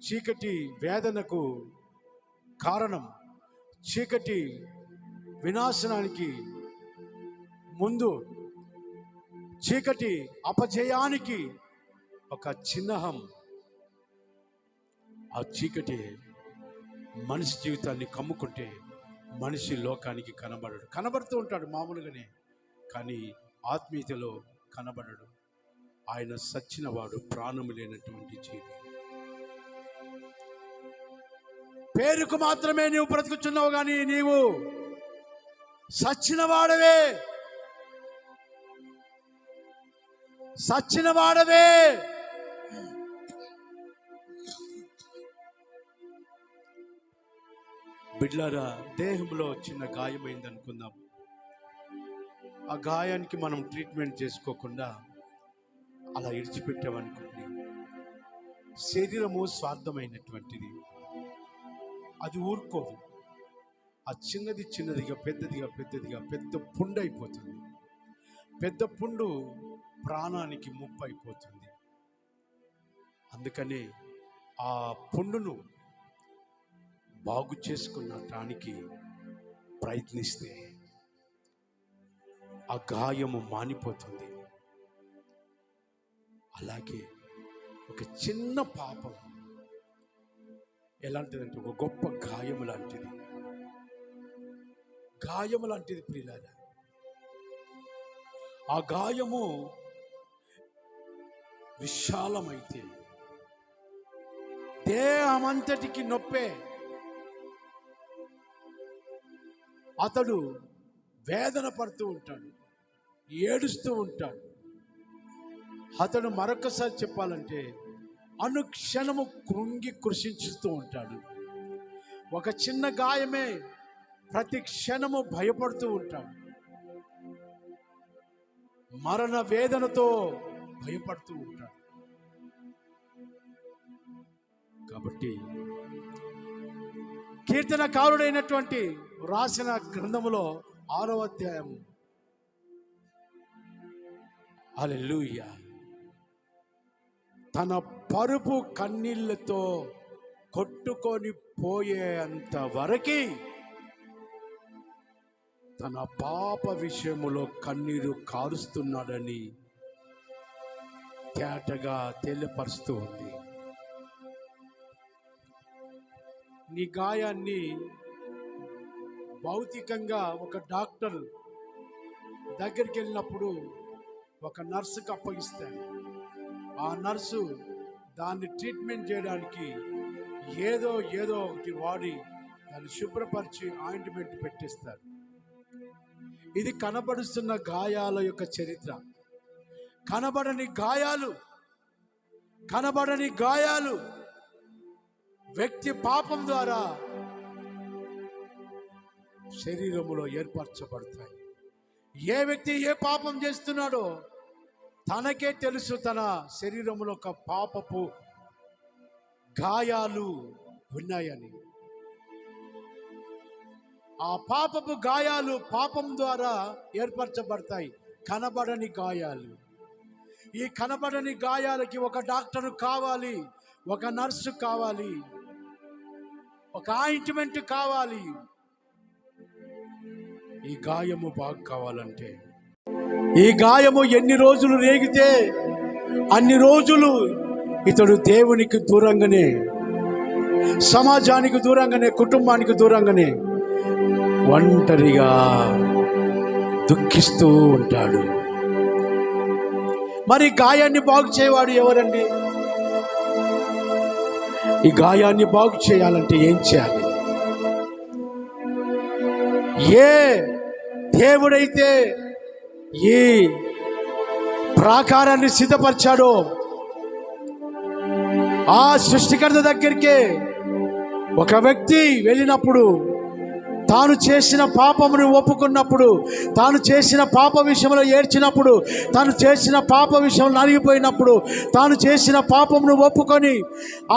చీకటి వేదనకు కారణం, చీకటి వినాశనానికి ముందు, చీకటి అపజయానికి ఒక చిహ్నం. ఆ చీకటి మనిషి జీవితాన్ని కమ్ముకుంటే మనిషి లోకానికి కనబడుతూ ఉంటాడు మామూలుగానే, కానీ ఆత్మీయతలో కనబడడు. ఆయన సచ్చినవాడు, ప్రాణము లేనటువంటి జీవి. పేరుకు మాత్రమే నీవు బ్రతుకుచున్నావు, కానీ నీవు సచ్చినవాడవే. బిడ్లారా, దేహంలో చిన్న గాయమైంది అనుకుందాం. ఆ గాయానికి మనం ట్రీట్మెంట్ చేసుకోకుండా అలా ఇడిచిపెట్టామనుకోండి, శరీరము స్వార్థమైనటువంటిది, అది ఊరుకోదు. ఆ చిన్నదిగా పెద్ద పుండు అయిపోతుంది. పెద్ద పుండు ప్రాణానికి ముప్పు అయిపోతుంది. అందుకని ఆ పుండును బాగు చేసుకున్నటానికి ప్రయత్నిస్తే ఆ గాయము మానిపోతుంది. అలాగే ఒక చిన్న పాపం ఎలాంటిదంటే ఒక గొప్ప గాయము లాంటిది. గాయము లాంటిది ప్రియులారా. ఆ గాయము విశాలమైతే దేహమంతటికి నొప్పే. అతడు వేదన పడుతూ ఉంటాడు, ఏడుస్తూ ఉంటాడు. అతడు మరొకసారి చెప్పాలంటే అనుక్షణము కృంగి కృషించుతూ ఉంటాడు. ఒక చిన్న గాయమే ప్రతి క్షణము భయపడుతూ ఉంటాడు. మరణ వేదనతో భయపడుతూ ఉంటాడు. కాబట్టి కీర్తనకారుడైనటువంటి రాసిన గ్రంథములో 6వ అధ్యాయము, హల్లెలూయా, తన పరుపు కన్నీళ్లతో కొట్టుకొని పోయేంత వరకు తన పాప విషయములో కన్నీరు కారుస్తున్నాడని తేటగా తెలియపరుస్తూ ఉంది. నీ గాయాన్ని భౌతికంగా ఒక డాక్టర్ దగ్గరికి వెళ్ళినప్పుడు ఒక నర్సుకు అప్పగిస్తాడు. ఆ నర్సు దాన్ని ట్రీట్మెంట్ చేయడానికి ఏదో ఒకటి వాడి దాన్ని శుభ్రపరిచి ఆయింట్మెంట్ పెట్టిస్తారు. ఇది కనబడుతున్న గాయాల యొక్క చరిత్ర. కనబడని గాయాలు వ్యక్తి పాపం ద్వారా శరీరములో ఏర్పరచబడతాయి. ఏ వ్యక్తి ఏ పాపం చేస్తున్నాడో తనకే తెలుసు. తన శరీరంలో ఒక పాపపు గాయాలు ఉన్నాయని. ఆ పాపపు గాయాలు పాపం ద్వారా ఏర్పరచబడతాయి. కనబడని గాయాలు. ఈ కనబడని గాయాలకి ఒక డాక్టరు కావాలి, ఒక నర్సు కావాలి, ఒక ఆయింట్మెంట్ కావాలి. ఈ గాయము బాగు కావాలంటే, ఈ గాయము ఎన్ని రోజులు రేగితే అన్ని రోజులు ఇతడు దేవునికి దూరంగానే, సమాజానికి దూరంగానే, కుటుంబానికి దూరంగానే ఒంటరిగా దుఃఖిస్తూ ఉంటాడు. మరి గాయాన్ని బాగు చేయవాడు ఎవరండి? ఈ గాయాన్ని బాగు చేయాలంటే ఏం చేయాలి? ఏ దేవుడైతే ఈ ప్రాకారాన్ని సిద్ధపరిచాడో ఆ సృష్టికర్త దగ్గరికే ఒక వ్యక్తి వెళ్ళినప్పుడు, తాను చేసిన పాపమును ఒప్పుకున్నప్పుడు, తాను చేసిన పాప విషయంలో ఏడ్చినప్పుడు, తాను చేసిన పాప విషయంలో నలిగిపోయినప్పుడు, తాను చేసిన పాపమును ఒప్పుకొని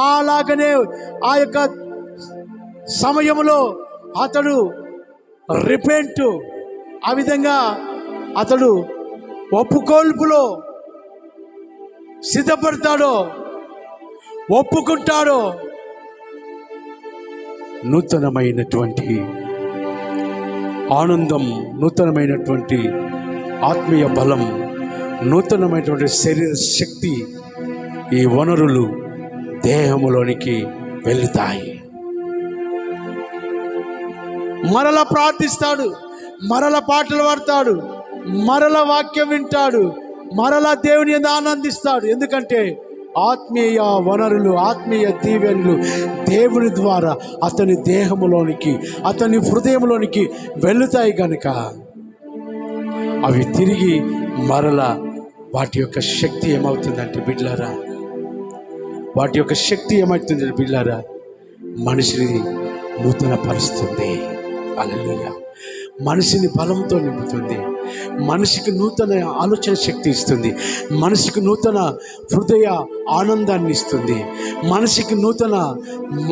అలాగనే ఆ యొక్క సమయంలో అతడు రిపెంట్, ఆ విధంగా అతడు ఒప్పుకోల్పులో సిద్ధపడతాడో, ఒప్పుకుంటాడో, నూతనమైనటువంటి ఆనందం, నూతనమైనటువంటి ఆత్మీయ బలం, నూతనమైనటువంటి శరీర శక్తి, ఈ వనరులు దేహములోనికి వెళుతాయి. మరల ప్రార్థిస్తాడు, మరల పాటలు పాడతాడు, మరల వాక్యం వింటాడు, మరల దేవుని యందు ఆనందిస్తాడు. ఎందుకంటే ఆత్మీయ వనరులు, ఆత్మీయ దీవెనలు దేవుని ద్వారా అతని దేహములోనికి, అతని హృదయంలోనికి వెళుతాయి కనుక అవి తిరిగి మరల వాటి యొక్క శక్తి ఏమవుతుందంటే బిడ్డలారా, వాటి యొక్క శక్తి ఏమవుతుందంటే బిడ్డలారా, మనిషిని నూతన పరుస్తుంది. హల్లెలూయా. మనిషిని బలంతో నింపుతుంది, మనిషికి నూతన ఆలోచన శక్తి ఇస్తుంది, మనిషికి నూతన హృదయ ఆనందాన్ని ఇస్తుంది, మనిషికి నూతన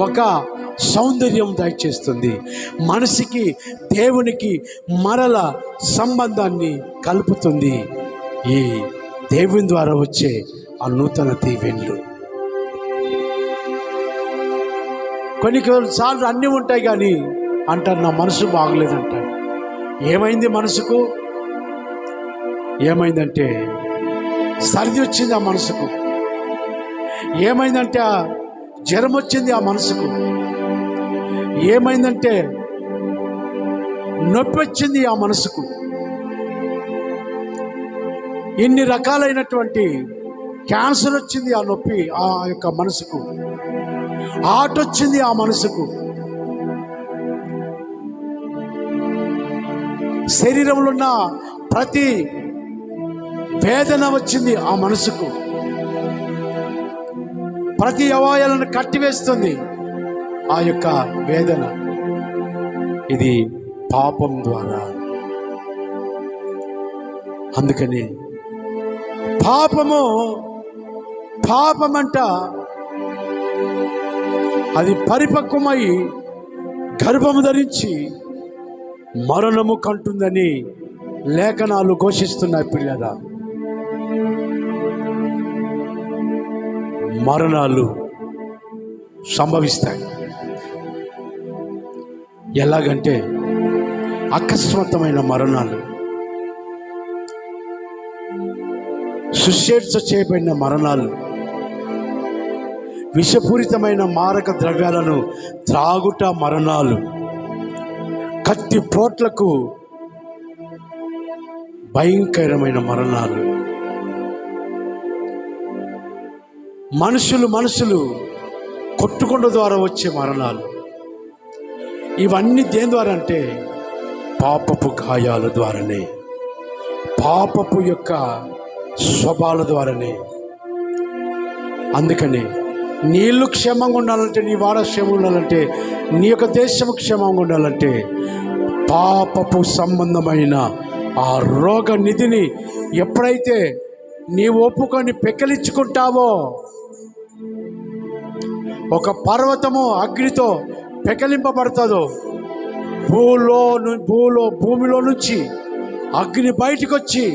ఒక సౌందర్యం దయచేస్తుంది, మనిషికి దేవునికి మరల సంబంధాన్ని కలుపుతుంది. ఈ దేవుని ద్వారా వచ్చే ఆ నూతన దీవెనలు. కొన్నిసార్లు అన్నీ ఉంటాయి కానీ అంటారు నా మనసు బాగలేదంటాడు. ఏమైంది మనసుకు? ఏమైందంటే సర్ది వచ్చింది ఆ మనసుకు. ఏమైందంటే జ్వరం వచ్చింది ఆ మనసుకు. ఏమైందంటే నొప్పి వచ్చింది ఆ మనసుకు. ఇన్ని రకాలైనటువంటి క్యాన్సర్ వచ్చింది ఆ నొప్పి ఆ యొక్క మనసుకు. హార్ట్ వచ్చింది ఆ మనసుకు. శరీరంలో ఉన్న ప్రతి వేదన వచ్చింది ఆ మనసుకు. ప్రతి అవయవాలను కట్టివేస్తుంది ఆ యొక్క వేదన. ఇది పాపం ద్వారా. అందుకని పాపమంట అది పరిపక్వమై గర్భము ధరించి మరణము కంటుందని లేఖనాలు ఘోషిస్తున్నాయి. పిల్లరా, మరణాలు సంభవిస్తాయి. ఎలాగంటే అకస్మాత్తమైన మరణాలు, సుశేష చేయబడిన మరణాలు, విషపూరితమైన మారక ద్రవ్యాలను త్రాగుట మరణాలు, కత్తి పోట్లకు భయంకరమైన మరణాలు, మనుషులు కొట్టుకొండ ద్వారా వచ్చే మరణాలు. ఇవన్నీ దేని ద్వారా అంటే పాపపు గాయాల ద్వారానే, పాపపు యొక్క స్వభావాల ద్వారానే. అందుకని నీ ఇల్లు క్షేమంగా ఉండాలంటే, నీ వాడ క్షేమంగా ఉండాలంటే, నీ యొక్క దేశము క్షేమంగా ఉండాలంటే పాపపు సంబంధమైన ఆ రోగ నిధిని ఎప్పుడైతే నీ ఒప్పుకొని పెకలించుకుంటావో, ఒక పర్వతము అగ్నితో పెకలింపబడుతుందో, భూమిలో నుంచి అగ్ని బయటికి వచ్చి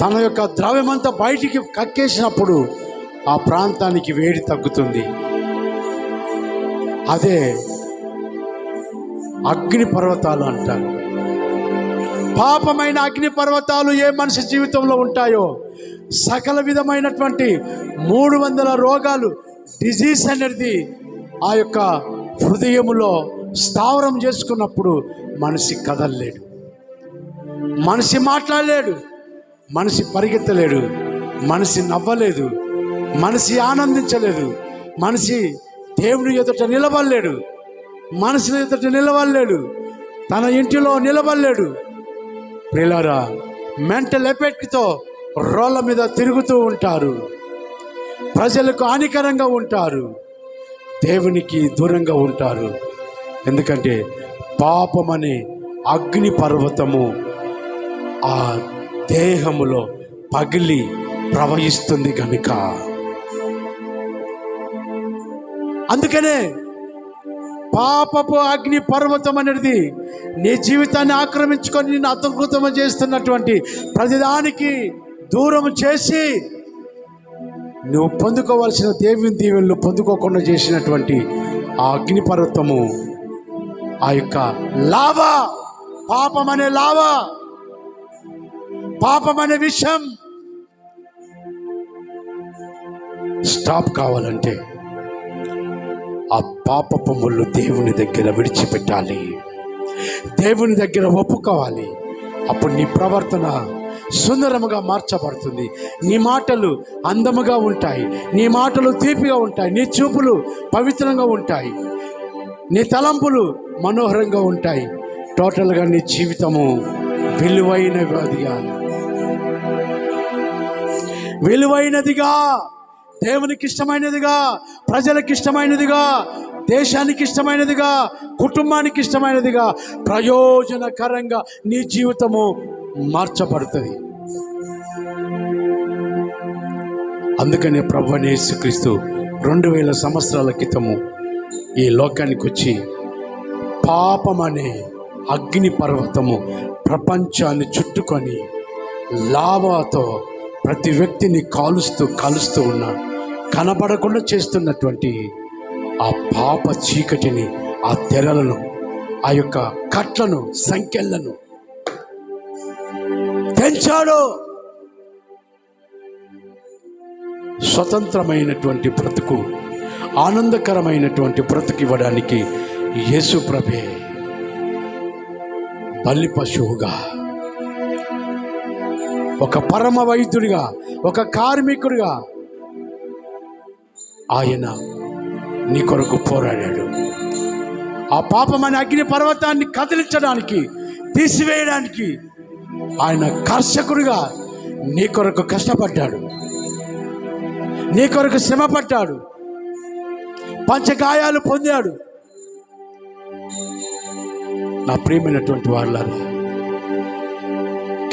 తన యొక్క ద్రవ్యమంతా బయటికి కక్కేసినప్పుడు ఆ ప్రాంతానికి వేడి తగ్గుతుంది. అదే అగ్ని పర్వతాలు అంటారు. పాపమైన అగ్ని పర్వతాలు ఏ మనిషి జీవితంలో ఉంటాయో సకల విధమైనటువంటి 300 రోగాలు, డిజీజ్ అనేది ఆ యొక్క హృదయములో స్థావరం చేసుకున్నప్పుడు మనిషి కదలలేడు, మనిషి మాట్లాడలేడు, మనిషి పరిగెత్తలేడు, మనిషి నవ్వలేదు, మనిషి ఆనందించలేదు, మనిషి దేవుని ఎదుట నిలబడలేడు, మనిషి ఎదుట నిలబడలేడు, తన ఇంటిలో నిలబడలేడు. ప్రియులారా, మెంటల్ ఎఫెక్ట్తో రోళ్ళ మీద తిరుగుతూ ఉంటారు, ప్రజలకు హానికరంగా ఉంటారు, దేవునికి దూరంగా ఉంటారు. ఎందుకంటే పాపమనే అగ్ని పర్వతము ఆ దేహములో పగిలి ప్రవహిస్తుంది కనుక. అందుకనే పాపపు అగ్ని పర్వతం అనేది నీ జీవితాన్ని ఆక్రమించుకొని నిన్ను అతకృతం చేస్తున్నటువంటి ప్రతిదానికి దూరం చేసి నువ్వు పొందుకోవాల్సిన దేవుని దీవెనలు పొందుకోకుండా చేసినటువంటి ఆ అగ్ని పర్వతము, ఆ యొక్క లావా, పాపమనే లావా, పాపమనే విషయం స్టాప్ కావాలంటే ఆ పాపపు ముళ్ళు దేవుని దగ్గర విడిచిపెట్టాలి, దేవుని దగ్గర ఒప్పుకోవాలి. అప్పుడు నీ ప్రవర్తన సుందరముగా మార్చబడుతుంది, నీ మాటలు అందముగా ఉంటాయి, నీ మాటలు తీపిగా ఉంటాయి, నీ చూపులు పవిత్రంగా ఉంటాయి, నీ తలంపులు మనోహరంగా ఉంటాయి. టోటల్గా నీ జీవితము విలువైనదిగా, దేవునికి ఇష్టమైనదిగా, ప్రజలకు ఇష్టమైనదిగా, దేశానికి ఇష్టమైనదిగా, కుటుంబానికి ఇష్టమైనదిగా, ప్రయోజనకరంగా నీ జీవితము మార్చబడుతుంది. అందుకనే ప్రభువైన యేసుక్రీస్తు 2000 సంవత్సరాల క్రితము ఈ లోకానికి వచ్చి పాపమనే అగ్ని పర్వతము ప్రపంచాన్ని చుట్టుకొని లావాతో ప్రతి వ్యక్తిని కాలుస్తూ ఉన్న కనబడకుండా చేస్తున్నటువంటి ఆ పాప చీకటిని, ఆ తెరలను, ఆ యొక్క కట్లను, సంకెళ్లను తెంచాడు. స్వతంత్రమైనటువంటి బ్రతుకు, ఆనందకరమైనటువంటి బ్రతుకు ఇవ్వడానికి యేసు ప్రభే బలి పశువుగా, ఒక పరమ వైద్యుడిగా, ఒక కార్మికుడిగా ఆయన నీ కొరకు పోరాడాడు. ఆ పాపమనే అగ్ని పర్వతాన్ని కదిలించడానికి, తీసివేయడానికి ఆయన కర్షకుడిగా నీ కొరకు కష్టపడ్డాడు, నీ కొరకు శ్రమ పడ్డాడు, పంచగాయాలు పొందాడు. నా ప్రియమైనటువంటి వాళ్ళారా,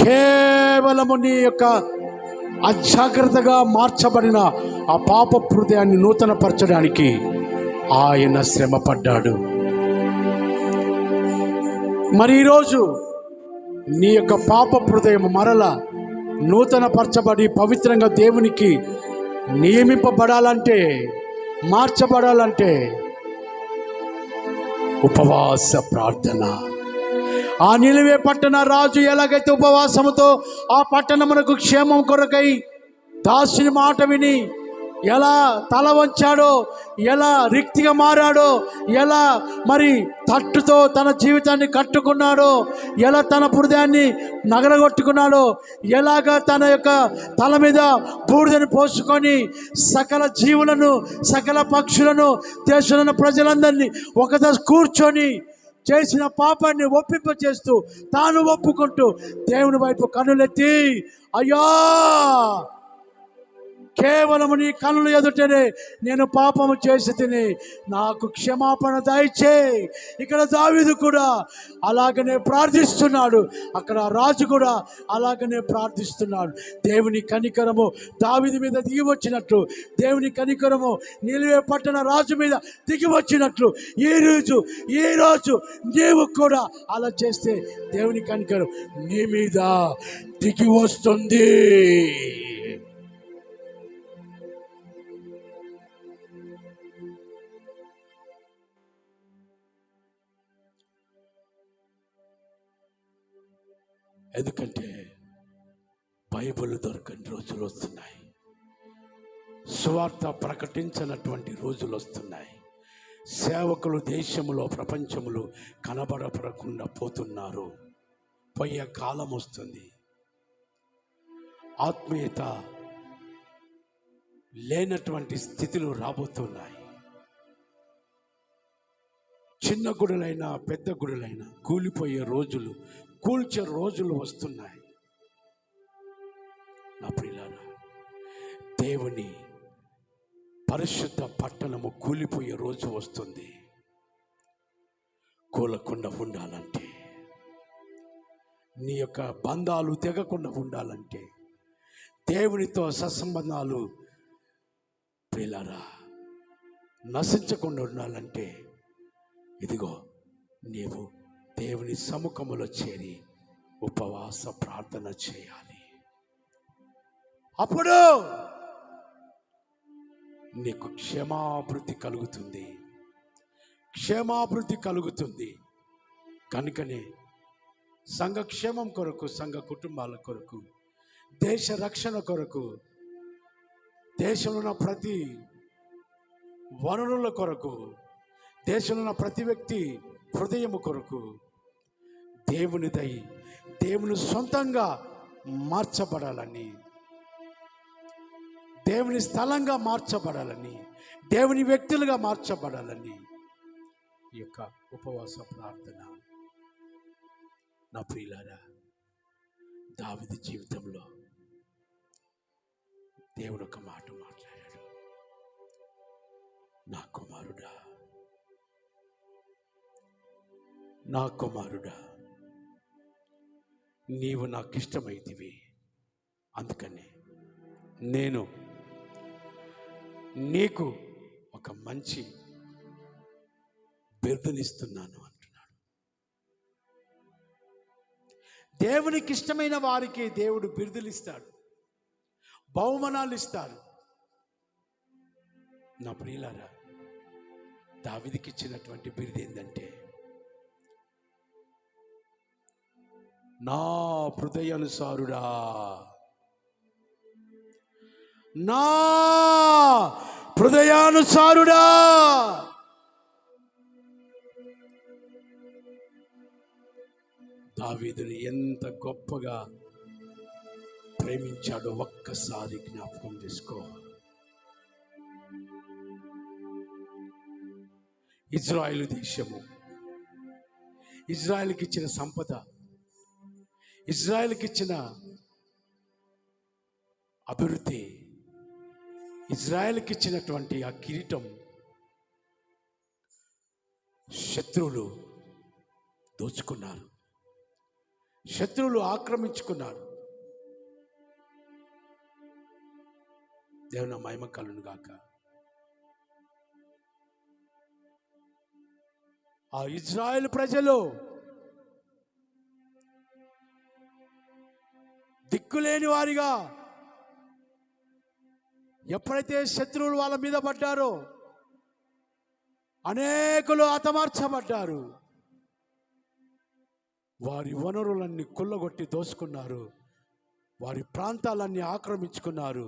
కేవలము నీ యొక్క అజాగ్రత్తగా మార్చబడిన ఆ పాప హృదయాన్ని నూతనపరచడానికి ఆయన శ్రమ పడ్డాడు. మరి ఈరోజు నీ యొక్క పాప హృదయం మరల నూతనపరచబడి పవిత్రంగా దేవునికి నియమింపబడాలంటే, మార్చబడాలంటే ఉపవాస ప్రార్థన. ఆ నిలివే పట్టణ రాజు ఎలాగైతే ఉపవాసముతో ఆ పట్టణమునకు క్షేమం కొరకై దాసుని మాట విని ఎలా తల వంచాడో, ఎలా రిక్తిగా మారాడో, ఎలా మరి తట్టుతో తన జీవితాన్ని కట్టుకున్నాడో, ఎలా తన హృదయాన్ని నగరగొట్టుకున్నాడో, ఎలాగా తన యొక్క తల మీద బూడిదను పోసుకొని సకల జీవులను, సకల పక్షులను, దేశంలో ప్రజలందరినీ ఒకదా కూర్చొని చేసిన పాపాన్ని ఒప్పింపచేస్తూ తాను ఒప్పుకుంటూ దేవుని వైపు కన్నులెత్తి, అయ్యా కేవలము నీ కన్నుల ఎదుటనే నేను పాపము చేసి తిని నాకు క్షమాపణ దయచేయి. ఇక్కడ దావీదు కూడా అలాగనే ప్రార్థిస్తున్నాడు, అక్కడ రాజు కూడా అలాగనే ప్రార్థిస్తున్నాడు. దేవుని కనికరము దావీదు మీద దిగి వచ్చినట్లు, దేవుని కనికరము నిలివే పట్టణ రాజు మీద దిగి వచ్చినట్లు ఈ రోజు నీవు కూడా అలా చేస్తే దేవుని కనికరం నీ మీద దిగి వస్తుంది. ఎందుకంటే బైబిల్ దొరకని రోజులు వస్తున్నాయి, సువార్త ప్రకటించినటువంటి రోజులు వస్తున్నాయి. సేవకులు దేశములో, ప్రపంచములో కనబడపడకుండా పోతున్నారు. పోయే కాలం వస్తుంది. ఆత్మీయత లేనటువంటి స్థితిలో రాబోతున్నాయి. చిన్న గుడులైనా పెద్ద గుడులైనా కూలిపోయే రోజులు, కూల్చే రోజులు వస్తున్నాయి. నా ప్రియులారా, దేవుని పరిశుద్ధ పట్టణము కూలిపోయే రోజు వస్తుంది. కూలకుండా ఉండాలంటే, నీ యొక్క బంధాలు తెగకుండా ఉండాలంటే, దేవునితో సత్సంబంధాలు ప్రియులారా నశించకుండా ఉండాలంటే, ఇదిగో నీవు దేవుని సముఖములో చేరి ఉపవాస ప్రార్థన చేయాలి. అప్పుడు నీకు క్షేమాభివృద్ధి కలుగుతుంది, క్షేమాభివృద్ధి కలుగుతుంది. కనుకనే సంఘక్షేమం కొరకు, సంఘ కుటుంబాల కొరకు, దేశ రక్షణ కొరకు, దేశంలో ఉన్న ప్రతి వనరుల కొరకు, దేశంలో ఉన్న ప్రతి వ్యక్తి హృదయము కొరకు దేవుని సొంతంగా మార్చబడాలని, దేవుని స్థలంగా మార్చబడాలని, దేవుని వ్యక్తులుగా మార్చబడాలని ఈ యొక్క ఉపవాస ప్రార్థన. నా ప్రియులారా, దావీదు జీవితంలో దేవుడు ఒక మాట మాట్లాడాడు. నా కుమారుడా, నా కుమారుడా, నీవు నాకు ఇష్టమైతివి, అందుకని నేను నీకు ఒక మంచి బిరుదునిస్తున్నాను అంటున్నాడు. దేవునికి ఇష్టమైన వారికి దేవుడు బిరుదులు ఇస్తాడు, బహుమానాలు ఇస్తారు. నా ప్రియులారా, దావీదుకి ఇచ్చినటువంటి బిరుదు ఏంటంటే, నా హృదయానుసారుడా, నా హృదయానుసారుడా. దావీదుని ఎంత గొప్పగా ప్రేమించాడో ఒక్కసారి జ్ఞాపకం చేసుకో. ఇజ్రాయేలు దేశము, ఇజ్రాయేల్కి ఇచ్చిన సంపద, ఇజ్రాయేల్కి ఇచ్చిన అభివృద్ధి, ఇజ్రాయేల్కి ఇచ్చినటువంటి ఆ కిరీటం శత్రువులు దోచుకున్నారు, శత్రువులు ఆక్రమించుకున్నారు. దేవుని మహిమ కలుగును గాక. ఆ ఇజ్రాయేల్ ప్రజలు దిక్కులేని వారిగా ఎప్పుడైతే శత్రువులు వాళ్ళ మీద పడ్డారో అనేకులు హతమార్చబడ్డారు. వారి వనరులన్నీ కొల్లగొట్టి దోసుకున్నారు, వారి ప్రాంతాలన్నీ ఆక్రమించుకున్నారు.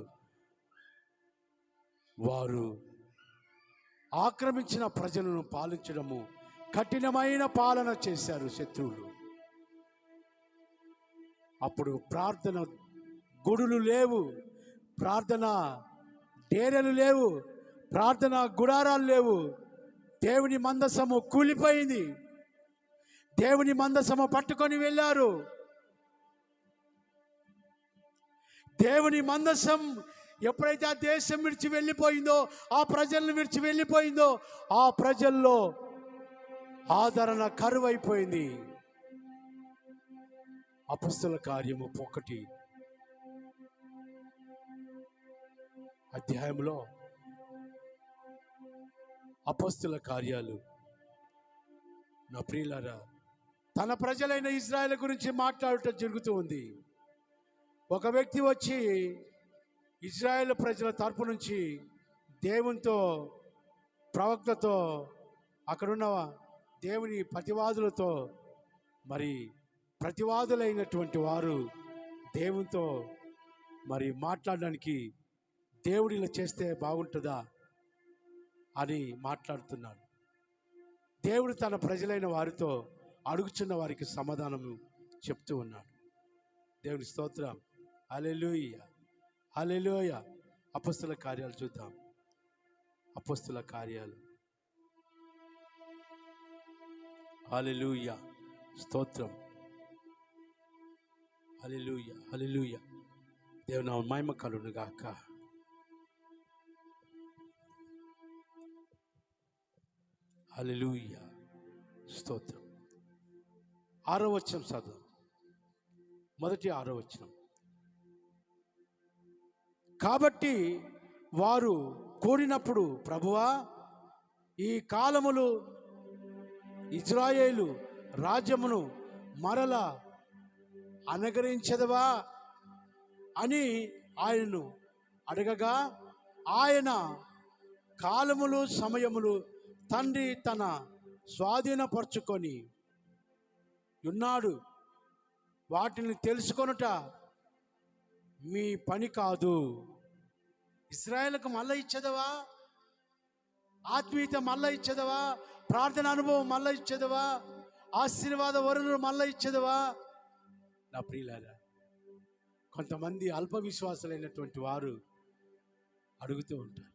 వారు ఆక్రమించిన ప్రజలను పాలించడము, కఠినమైన పాలన చేశారు శత్రువులు. అప్పుడు ప్రార్థన గుడులు లేవు, ప్రార్థన డేరెలు లేవు, ప్రార్థన గుడారాలు లేవు. దేవుని మందసము కూలిపోయింది. దేవుని మందసము పట్టుకొని వెళ్ళారు. దేవుని మందసం ఎప్పుడైతే ఆ దేశం విడిచి వెళ్ళిపోయిందో, ఆ ప్రజలను విడిచి వెళ్ళిపోయిందో, ఆ ప్రజల్లో ఆదరణ కరువైపోయింది. అపొస్తలుల కార్యము 1 అధ్యాయంలో అపొస్తలుల కార్యాలు, నా ప్రియులారా, తన ప్రజలైన ఇజ్రాయేల్ గురించి మాట్లాడటం జరుగుతూ ఉంది. ఒక వ్యక్తి వచ్చి ఇజ్రాయేల్ ప్రజల తరపు నుంచి దేవునితో, ప్రవక్తతో, అక్కడున్న దేవుని ప్రతివాదులతో, మరి ప్రతివాదులైనటువంటి వారు దేవునితో మరి మాట్లాడడానికి దేవుడు ఇలా చేస్తే బాగుంటుందా అని మాట్లాడుతున్నాడు. దేవుడు తన ప్రజలైన వారితో అడుగుచున్న వారికి సమాధానం చెప్తూ ఉన్నాడు. దేవుని స్తోత్రం. హల్లెలూయా, హల్లెలూయా. అపొస్తలుల కార్యాలు చూద్దాం. అపొస్తలుల కార్యాలు. హల్లెలూయా, స్తోత్రం. హల్లెలూయా, హల్లెలూయా. దేవుని నామమునకు మహిమ కలుగును గాక. హల్లెలూయా, స్తోత్రం. 6వ వచనం చదువు. మొదటి 6వ వచనం. కాబట్టి వారు కోరినప్పుడు, ప్రభువా, ఈ కాలములు ఇజ్రాయేలు రాజ్యమును మరల అనుగ్రహించదవా అని ఆయనను అడగగా, ఆయన కాలములు సమయములు తండ్రి తన స్వాధీనపరుచుకొని ఉన్నాడు, వాటిని తెలుసుకొనుట మీ పని కాదు. ఇశ్రాయేలుకు మళ్ళా ఇచ్చేదవా? ఆత్మీయత మళ్ళా ఇచ్చేదవా? ప్రార్థన అనుభవం మళ్ళా ఇచ్చేదవా? ఆశీర్వాద వరుణులు మళ్ళా ఇచ్చేదవా? నా ప్రియులారా, కొంతమంది అల్ప విశ్వాసులైనటువంటి వారు అడుగుతూ ఉంటారు.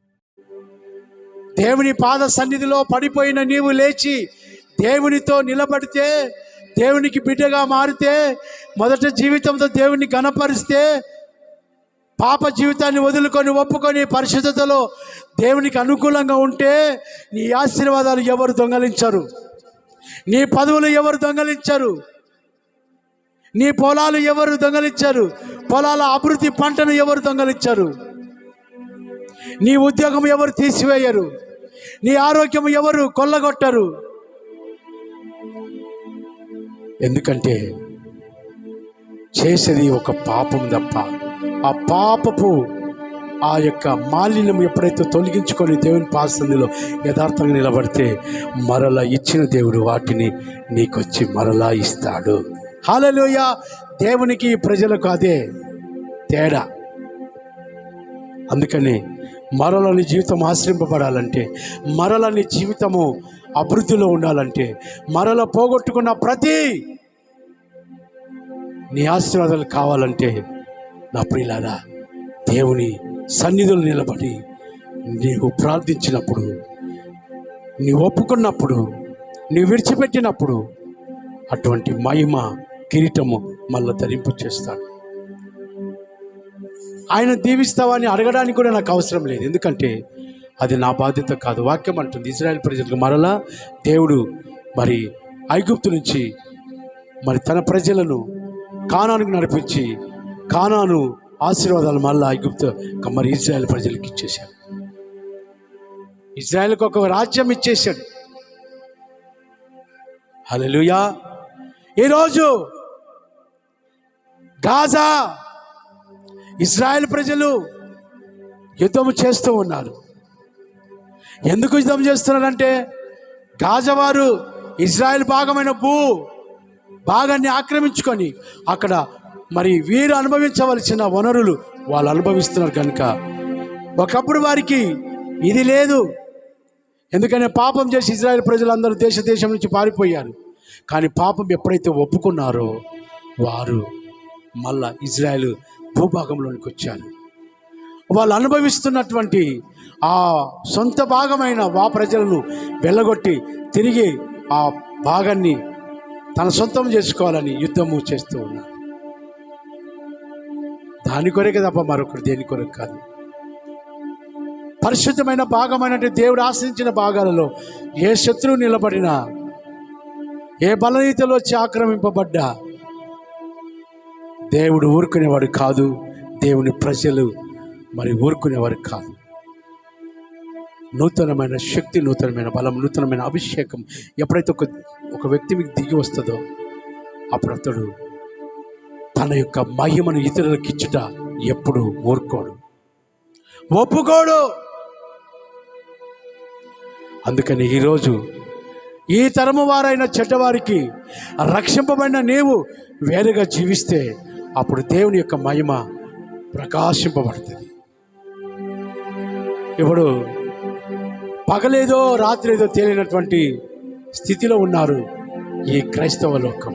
దేవుని పాద సన్నిధిలో పడిపోయిన నీవు లేచి దేవునితో నిలబడితే, దేవునికి బిడ్డగా మారితే, మొదట జీవితంతో దేవుని ఘనపరిస్తే, పాప జీవితాన్ని వదులుకొని ఒప్పుకొని పరిశుద్ధతలో దేవునికి అనుకూలంగా ఉంటే, నీ ఆశీర్వాదాలు ఎవరు దొంగలించరు, నీ పదవులు ఎవరు దొంగలించరు, నీ పొలాలు ఎవరు దొంగలించరు, పొలాల అభివృద్ధి పంటను ఎవరు దొంగలించరు, నీ ఉద్యోగం ఎవరు తీసివేయరు, నీ ఆరోగ్యం ఎవరు కొల్లగొట్టరు. ఎందుకంటే చేసేది ఒక పాపం తప్ప, ఆ పాపపు ఆ యొక్క మాలిన్యం ఎప్పుడైతే తొలగించుకొని దేవుని పాసందిలో యథార్థంగా నిలబడితే మరలా ఇచ్చిన దేవుడు వాటిని నీకొచ్చి మరలా ఇస్తాడు. హల్లెలూయా. దేవునికి ప్రజలకు అదే తేడా. అందుకని మరల నీ జీవితం ఆశ్రయింపబడాలంటే, మరల నీ జీవితము అభివృద్ధిలో ఉండాలంటే, మరల పోగొట్టుకున్న ప్రతి నీ ఆశీర్వాదాలు కావాలంటే నా ప్రియులారా, దేవుని సన్నిధిలో నిలబడి నీవు ప్రార్థించినప్పుడు, నీవు ఒప్పుకున్నప్పుడు, నీవు విడిచిపెట్టినప్పుడు అటువంటి మహిమ కిరీటము మళ్ళీ ధరింపు చేస్తాడు. ఆయన దీవిస్తావని అడగడానికి కూడా నాకు అవసరం లేదు, ఎందుకంటే అది నా బాధ్యత కాదు. వాక్యం అంటుంది ఇశ్రాయేలు ప్రజలకు మరలా దేవుడు మరి ఐగుప్తు నుంచి మరి తన ప్రజలను కానానుకు నడిపించి కానాను ఆశీర్వాదాలు మళ్ళీ ఐగుప్తు మరి ఇశ్రాయేలు ప్రజలకు ఇచ్చేశాడు. ఇశ్రాయేలుకు ఒక రాజ్యం ఇచ్చేశాడు. హల్లెలూయా. ఈరోజు గాజా ఇశ్రాయేల్ ప్రజలు యుద్ధం చేస్తూ ఉన్నారు. ఎందుకు యుద్ధం చేస్తున్నారంటే గాజా వారు ఇశ్రాయేల్ భాగమైన భాగాన్ని ఆక్రమించుకొని అక్కడ మరి వీరు అనుభవించవలసిన వనరులు వాళ్ళు అనుభవిస్తున్నారు కనుక ఒకప్పుడు వారికి ఇది లేదు. ఎందుకంటే పాపం చేసి ఇశ్రాయేల్ ప్రజలందరూ దేశం నుంచి పారిపోయారు. కానీ పాపం ఎప్పుడైతే ఒప్పుకున్నారో వారు మళ్ళా ఇజ్రాయెల్ భూభాగంలోనికి వచ్చారు. వాళ్ళు అనుభవిస్తున్నటువంటి ఆ సొంత భాగమైన ప్రజలను వెళ్ళగొట్టి తిరిగి ఆ భాగాన్ని తన సొంతం చేసుకోవాలని యుద్ధము చేస్తూ ఉన్నారు. దాని కొరకే తప్ప మరొకరు దేని కొరకు కాదు. పరిశుద్ధమైన భాగమైనటువంటి దేవుడు ఆశ్రయించిన భాగాలలో ఏ శత్రువు నిలబడినా, ఏ బలనీతిలో వచ్చి ఆక్రమింపబడ్డా దేవుడు ఊరుకునేవాడు కాదు. దేవుని ప్రజలు మరి ఊరుకునేవారు కాదు. నూతనమైన శక్తి, నూతనమైన బలం, నూతనమైన అభిషేకం ఎప్పుడైతే ఒక వ్యక్తి మీకు దిగి వస్తుందో అప్పుడు అతడు తన యొక్క మహిమను ఇతరులకు ఇచ్చుట ఎప్పుడు ఊరుకోడు, ఒప్పుకోడు. అందుకని ఈరోజు ఈ తరము వారైన చెడ్డవారికి రక్షింపబడిన నీవు వేరుగా జీవిస్తే అప్పుడు దేవుని యొక్క మహిమ ప్రకాశింపబడుతుంది. ఇప్పుడు పగలేదో రాత్రి ఏదో తేలినటువంటి స్థితిలో ఉన్నారు ఈ క్రైస్తవ లోకం.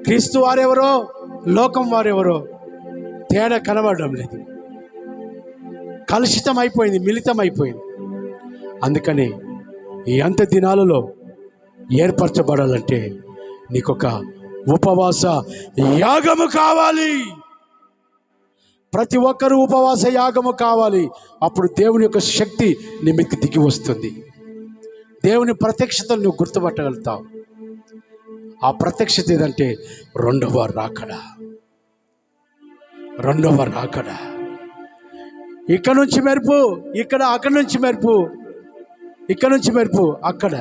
క్రీస్తు వారెవరో, లోకం వారెవరో తేడా కనబడడం లేదు. కలుషితం అయిపోయింది, మిళితం అయిపోయింది. అందుకని ఈ అంత్య దినాలలో ఏర్పరచబడాలంటే నీకొక ఉపవాస యాగము కావాలి. ప్రతి ఒక్కరూ ఉపవాస యాగము కావాలి. అప్పుడు దేవుని యొక్క శక్తి నీ మీదకి దిగి వస్తుంది. దేవుని ప్రత్యక్షతను నువ్వు గుర్తుపట్టగలుగుతావు. ఆ ప్రత్యక్షత ఏదంటే రెండవ రాకడ. ఇక్కడ నుంచి మెరుపు, ఇక్కడ, అక్కడి నుంచి మెరుపు, ఇక్కడ నుంచి మెరుపు, అక్కడ.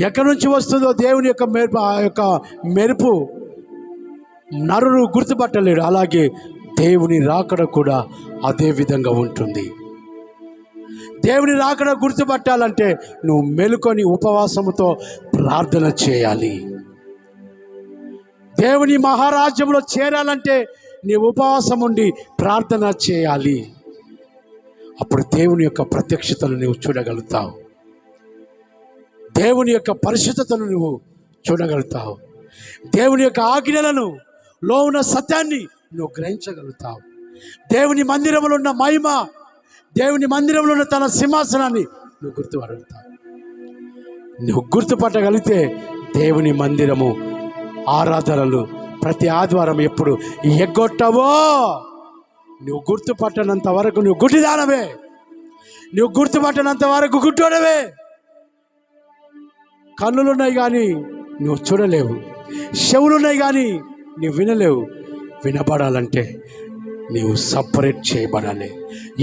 ఎక్కడి నుంచి వస్తుందో దేవుని యొక్క మెరుపు, ఆ యొక్క మెరుపు నరుడు గుర్తుపట్టలేడు. అలాగే దేవుని రాకడ కూడా అదే విధంగా ఉంటుంది. దేవుని రాకడ గుర్తుపట్టాలంటే నువ్వు మెలుకొని ఉపవాసముతో ప్రార్థన చేయాలి. దేవుని మహారాజ్యంలో చేరాలంటే నీ ఉపవాసం ఉండి ప్రార్థన చేయాలి. అప్పుడు దేవుని యొక్క ప్రత్యక్షతను నువ్వు చూడగలుగుతావు. దేవుని యొక్క పరిశుద్ధతను నువ్వు చూడగలుగుతావు. దేవుని యొక్క ఆజ్ఞలను లో ఉన్న సత్యాన్ని నువ్వు గ్రహించగలుగుతావు. దేవుని మందిరంలో ఉన్న మహిమ, దేవుని మందిరంలో ఉన్న తన సింహాసనాన్ని నువ్వు గుర్తుపడగలుగుతావు. నువ్వు గుర్తుపట్టగలిగితే దేవుని మందిరము ఆరాధనలు ప్రతి ఆదివారం ఎప్పుడు ఎగ్గొట్టవో, నువ్వు గుర్తుపట్టనంత వరకు నువ్వు గుడ్డిదానవే. నువ్వు గుర్తుపట్టనంత వరకు గుడ్డోడవే. కన్నులున్నాయి కానీ నువ్వు చూడలేవు, చెవులున్నాయి కానీ నువ్వు వినలేవు. వినబడాలంటే నీవు సపరేట్ చేయబడాలి.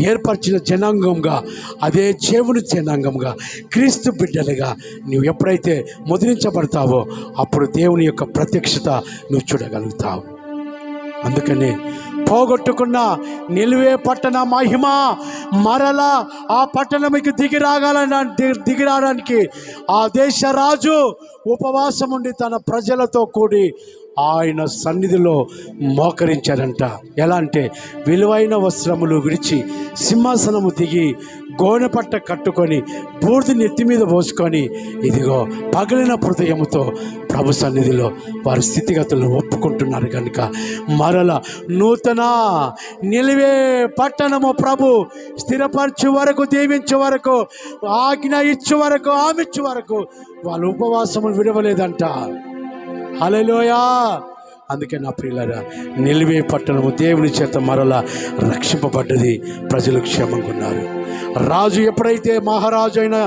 ఏర్పరిచిన జనాంగంగా, అదే దేవుని జనాంగంగా, క్రీస్తు బిడ్డలుగా నువ్వు ఎప్పుడైతే ముద్రించబడతావో అప్పుడు దేవుని యొక్క ప్రత్యక్షత నువ్వు చూడగలుగుతావు. అందుకనే పోగొట్టుకున్న నిలువే పట్టణ మహిమ మరలా ఆ పట్టణంకి దిగిరావడానికి ఆ దేశ రాజు ఉపవాసం ఉండి తన ప్రజలతో కూడి ఆయన సన్నిధిలో మోకరించారంట. ఎలా అంటే విలువైన వస్త్రములు విడిచి సింహాసనము దిగి గోనెపట్ట కట్టుకొని బూడిద నెత్తి మీద పోసుకొని ఇదిగో పగిలిన హృదయముతో ప్రభు సన్నిధిలో వారి స్థితిగతులను ఒప్పుకుంటున్నారు. కనుక మరల నూతన నిలివే పట్టణము ప్రభు స్థిరపరచు వరకు, దీవించే వరకు, ఆజ్ఞ ఇచ్చు వరకు, ఆమెచ్చు వరకు వాళ్ళు ఉపవాసము విడవలేదంట. హల్లెలూయా. అందుకే నా ప్రియులారా, నిలివే పట్టణము దేవుని చేత మరలా రక్షింపబడ్డది. ప్రజలు క్షేమంగా ఉన్నారు. రాజు ఎప్పుడైతే మహారాజు అయిన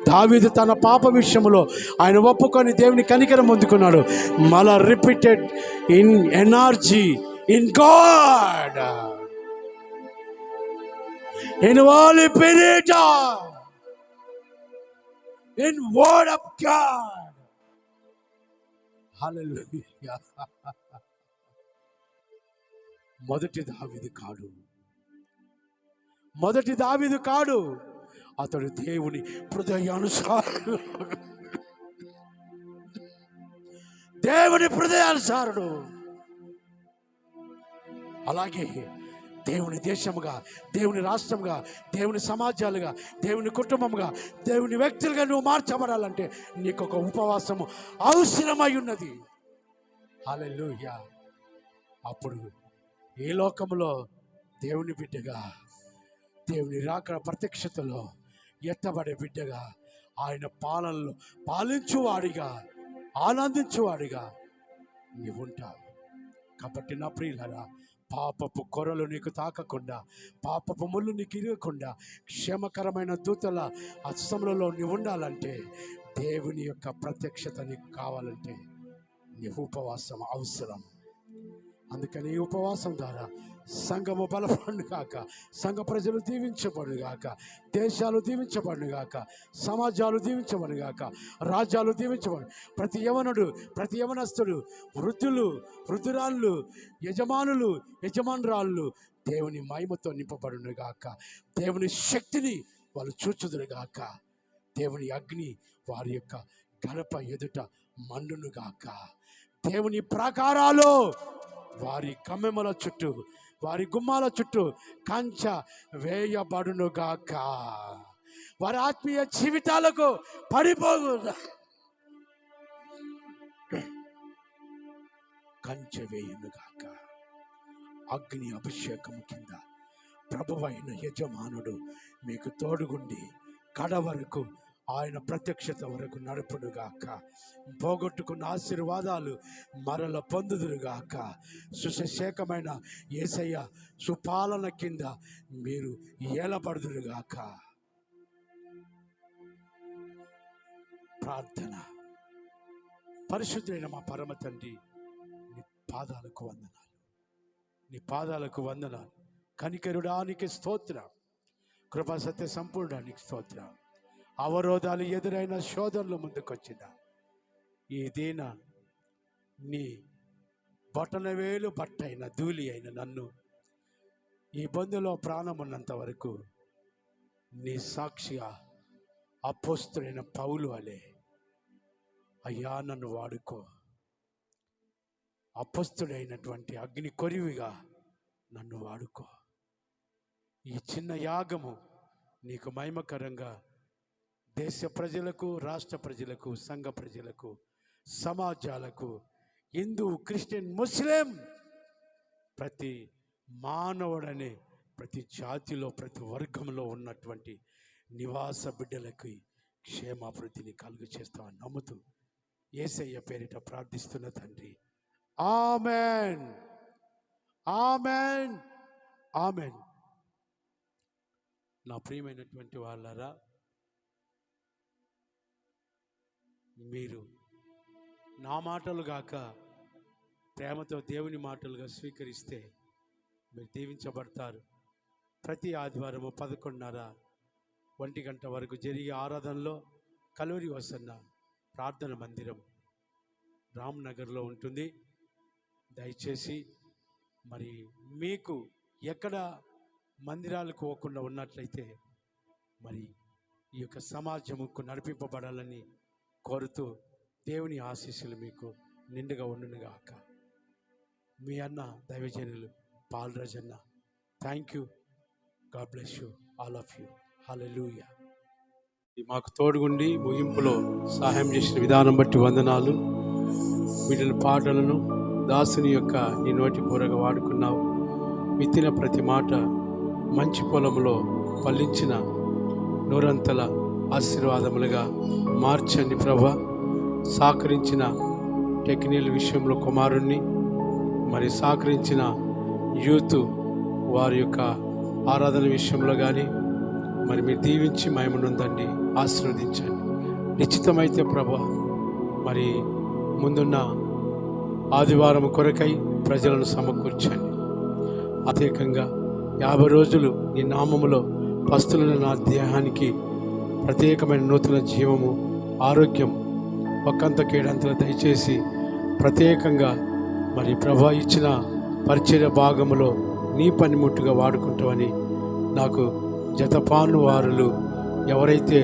దావీదు తన పాప విషయంలో ఆయన ఒప్పుకొని దేవుని కనికరం పొందుకున్నాడు, మళ్ళా repeated in energy in God, in holy spirit, in word of God. Hallelujah. మొదటి దావీదు కాడు, అతడు దేవుని హృదయానుసారుడు. అలాగే దేవుని దేశముగా, దేవుని రాష్ట్రంగా, దేవుని సమాజాలుగా, దేవుని కుటుంబంగా, దేవుని వ్యక్తులుగా నువ్వు మార్చబడాలంటే నీకు ఒక ఉపవాసము అవసరమై ఉన్నది. హల్లెలూయా. అప్పుడు ఈ లోకంలో దేవుని బిడ్డగా, దేవుని రాకడ ప్రత్యక్షతలో ఎత్తబడే బిడ్డగా, ఆయన పాలనలో పాలించువాడిగా, ఆనందించువాడిగా నీవు ఉంటావు. కాబట్టి నా ప్రియులారా, పాపపు కొరలు నీకు తాకకుండా, పాపపు ముళ్ళు నీకు ఇరగకుండా, క్షేమకరమైన దూతల హస్తములలో నీవు ఉండాలంటే, దేవుని యొక్క ప్రత్యక్షత నీకు కావాలంటే నీవు ఉపవాసం అవసరం. అందుకని ఈ ఉపవాసం ద్వారా సంఘము బలపడును గాక, సంఘ ప్రజలు దీవించబడును గాక, దేశాలు దీవించబడును గాక, సమాజాలు దీవించబడును గాక, రాజ్యాలు దీవించబడు. ప్రతి యవనుడు, ప్రతి యవనస్తుడు, వృద్ధులు, వృద్ధురాళ్ళు, యజమానులు, యజమానురాళ్ళు దేవుని మహిమతో నింపబడును గాక. దేవుని శక్తిని వాళ్ళు చూచుదురు గాక. దేవుని అగ్ని వారి యొక్క గడప ఎదుట మండును గాక. దేవుని ప్రాకారాలు వారి కమ్మెమల చుట్టూ, వారి గుమ్మాల చుట్టూ కంచ వేయబడునుగాక. వారి ఆత్మీయ జీవితాలకు పడిపోగు కంచె వేయునుగాక. అగ్ని అభిషేకము కింద ప్రభువైన యజమానుడు మీకు తోడుగుండి కడ వరకు, ఆయన ప్రత్యక్షత వరకు నడుపునుగాక. పోగొట్టుకున్న ఆశీర్వాదాలు మరల పొందుదురుగాక. సుశేషమైన యేసయ్య సుపాలన కింద మీరు ఏలబడుదురుగాక. ప్రార్థన. పరిశుద్ధుడైన మా పరమ తండ్రి, నీ పాదాలకు వందనాలు, నీ పాదాలకు వందనాలు. కనికరుడానికి స్తోత్రం, కృపా సత్య సంపూర్ణానికి స్తోత్రం. అవరోధాలు ఎదురైన శోధనలు ముందుకొచ్చిన ఈ దీన నీ బొటన వేలు బట్టైన ధూళి అయిన నన్ను ఈ బంధులో ప్రాణం ఉన్నంత వరకు నీ సాక్షిగా అపోస్తులైన పౌలు అలే అయ్యా నన్ను వాడుకో. అపోస్తుడైనటువంటి అగ్ని కొరివిగా నన్ను వాడుకో. ఈ చిన్న యాగము నీకు మహిమకరంగా దేశ ప్రజలకు, రాష్ట్ర ప్రజలకు, సంఘ ప్రజలకు, సమాజాలకు, హిందూ, క్రిస్టియన్, ముస్లిం, ప్రతి మానవుడనే ప్రతి జాతిలో, ప్రతి వర్గంలో ఉన్నటువంటి నివాస బిడ్డలకి క్షేమాభివృద్ధిని కలుగు చేస్తామని నమ్ముతూ యేసయ్య పేరిట ప్రార్థిస్తున్న తండ్రి, ఆమెన్, ఆమెన్, ఆమెన్. నా ప్రియమైనటువంటి వాళ్ళరా, మీరు నా మాటలు గాక ప్రేమతో దేవుని మాటలుగా స్వీకరిస్తే మీరు దీవించబడతారు. ప్రతి ఆదివారము 11:30, 1 గంట వరకు జరిగే ఆరాధనలో కల్వరి వసన్న ప్రార్థన మందిరం రామ్నగర్లో ఉంటుంది. దయచేసి మరి మీకు ఎక్కడ మందిరాలకు పోకుండా ఉన్నట్లయితే మరి ఈ యొక్క సమాజముకు నడిపింపబడాలని కోరుతూ దేవుని ఆశీస్సులు మీకు నిండుగా ఉండునుగాక. మీ అన్న దైవజనులు పాల్రాజ్ అన్న. Thank you. God bless you all of you. Hallelujah. మాకు తోడుగుండి ముగింపులో సహాయం చేసిన విధానం బట్టి వందనాలు. వీటిని పాటలను దాసుని యొక్క నీ నోటి పూరగా వాడుకున్నావు. విత్తిన ప్రతి మాట మంచి పొలంలో ఫలించిన నూరంతల ఆశీర్వాదములుగా మార్చండి ప్రభా. సహకరించిన టెక్నికల్ విషయంలో కుమారుణ్ణి, మరి సహకరించిన యూత్ వారి యొక్క ఆరాధన విషయంలో కానీ మరి మీరు దీవించి మహిమనుందండి, ఆశీర్వదించండి. నిశ్చితమైతే ప్రభా మరి ముందున్న ఆదివారం కొరకై ప్రజలను సమకూర్చండి. ప్రత్యేకంగా 50 రోజులు నీ నామములో పస్తులున్న నా దేహానికి ప్రత్యేకమైన నూతన జీవము, ఆరోగ్యం ఒక్కంత కేడంతలు దయచేసి ప్రత్యేకంగా మరి ప్రభా ఇచ్చిన పరిచర్య భాగములో నీ పనిముట్టుగా వాడుకుంటామని నాకు జతపాను వారులు ఎవరైతే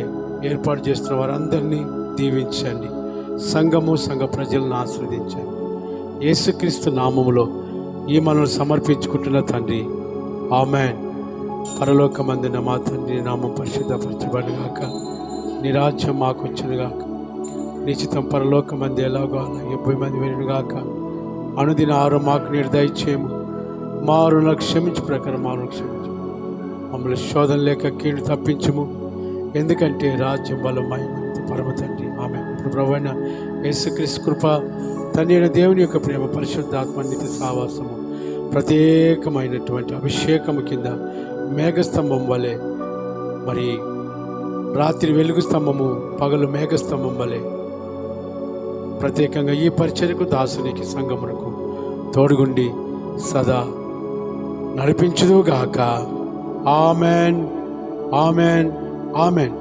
ఏర్పాటు చేస్తున్న వారందరినీ దీవించండి. సంఘ ప్రజలను ఆశీర్వదించండి. యేసుక్రీస్తు నామములో ఈ మనల్ని సమర్పించుకుంటున్న తండ్రి, ఆమేన్. పరలోకమందున మా తండ్రి నామం పరిశుద్ధపరచబడుగాక. నీ రాజ్యం మాకు వచ్చునుగాక. నిశ్చితం పరలోకమంది ఎలాగో అలాగే భూమి మంది వినుగాక. అనుదిన ఆరు మాకు నీరు దయచేయము. మా రుణాలను క్షమించు ప్రకారం మా రుణాలను క్షమించు. మమ్మల్ని శోధన లేక కీడు తప్పించుము. ఎందుకంటే రాజ్యం బలం మహిమ పరమ తండ్రి, ఆమేన్. ఇప్పుడు ప్రభువైన యేసుక్రీస్తు కృప, తండ్రి అయిన దేవుని యొక్క ప్రేమ, పరిశుద్ధాత్మ నిత్య సహవాసము, ప్రత్యేకమైనటువంటి అభిషేకము కింద మేఘస్తంభం వలె, మరి రాత్రి వెలుగు స్తంభము, పగలు మేఘస్తంభం వలె ప్రత్యేకంగా ఈ పరిచర్యకు, దాసునికి, సంఘమునకు తోడుగుండి సదా నడిపించుదుగాక. Amen, amen, amen.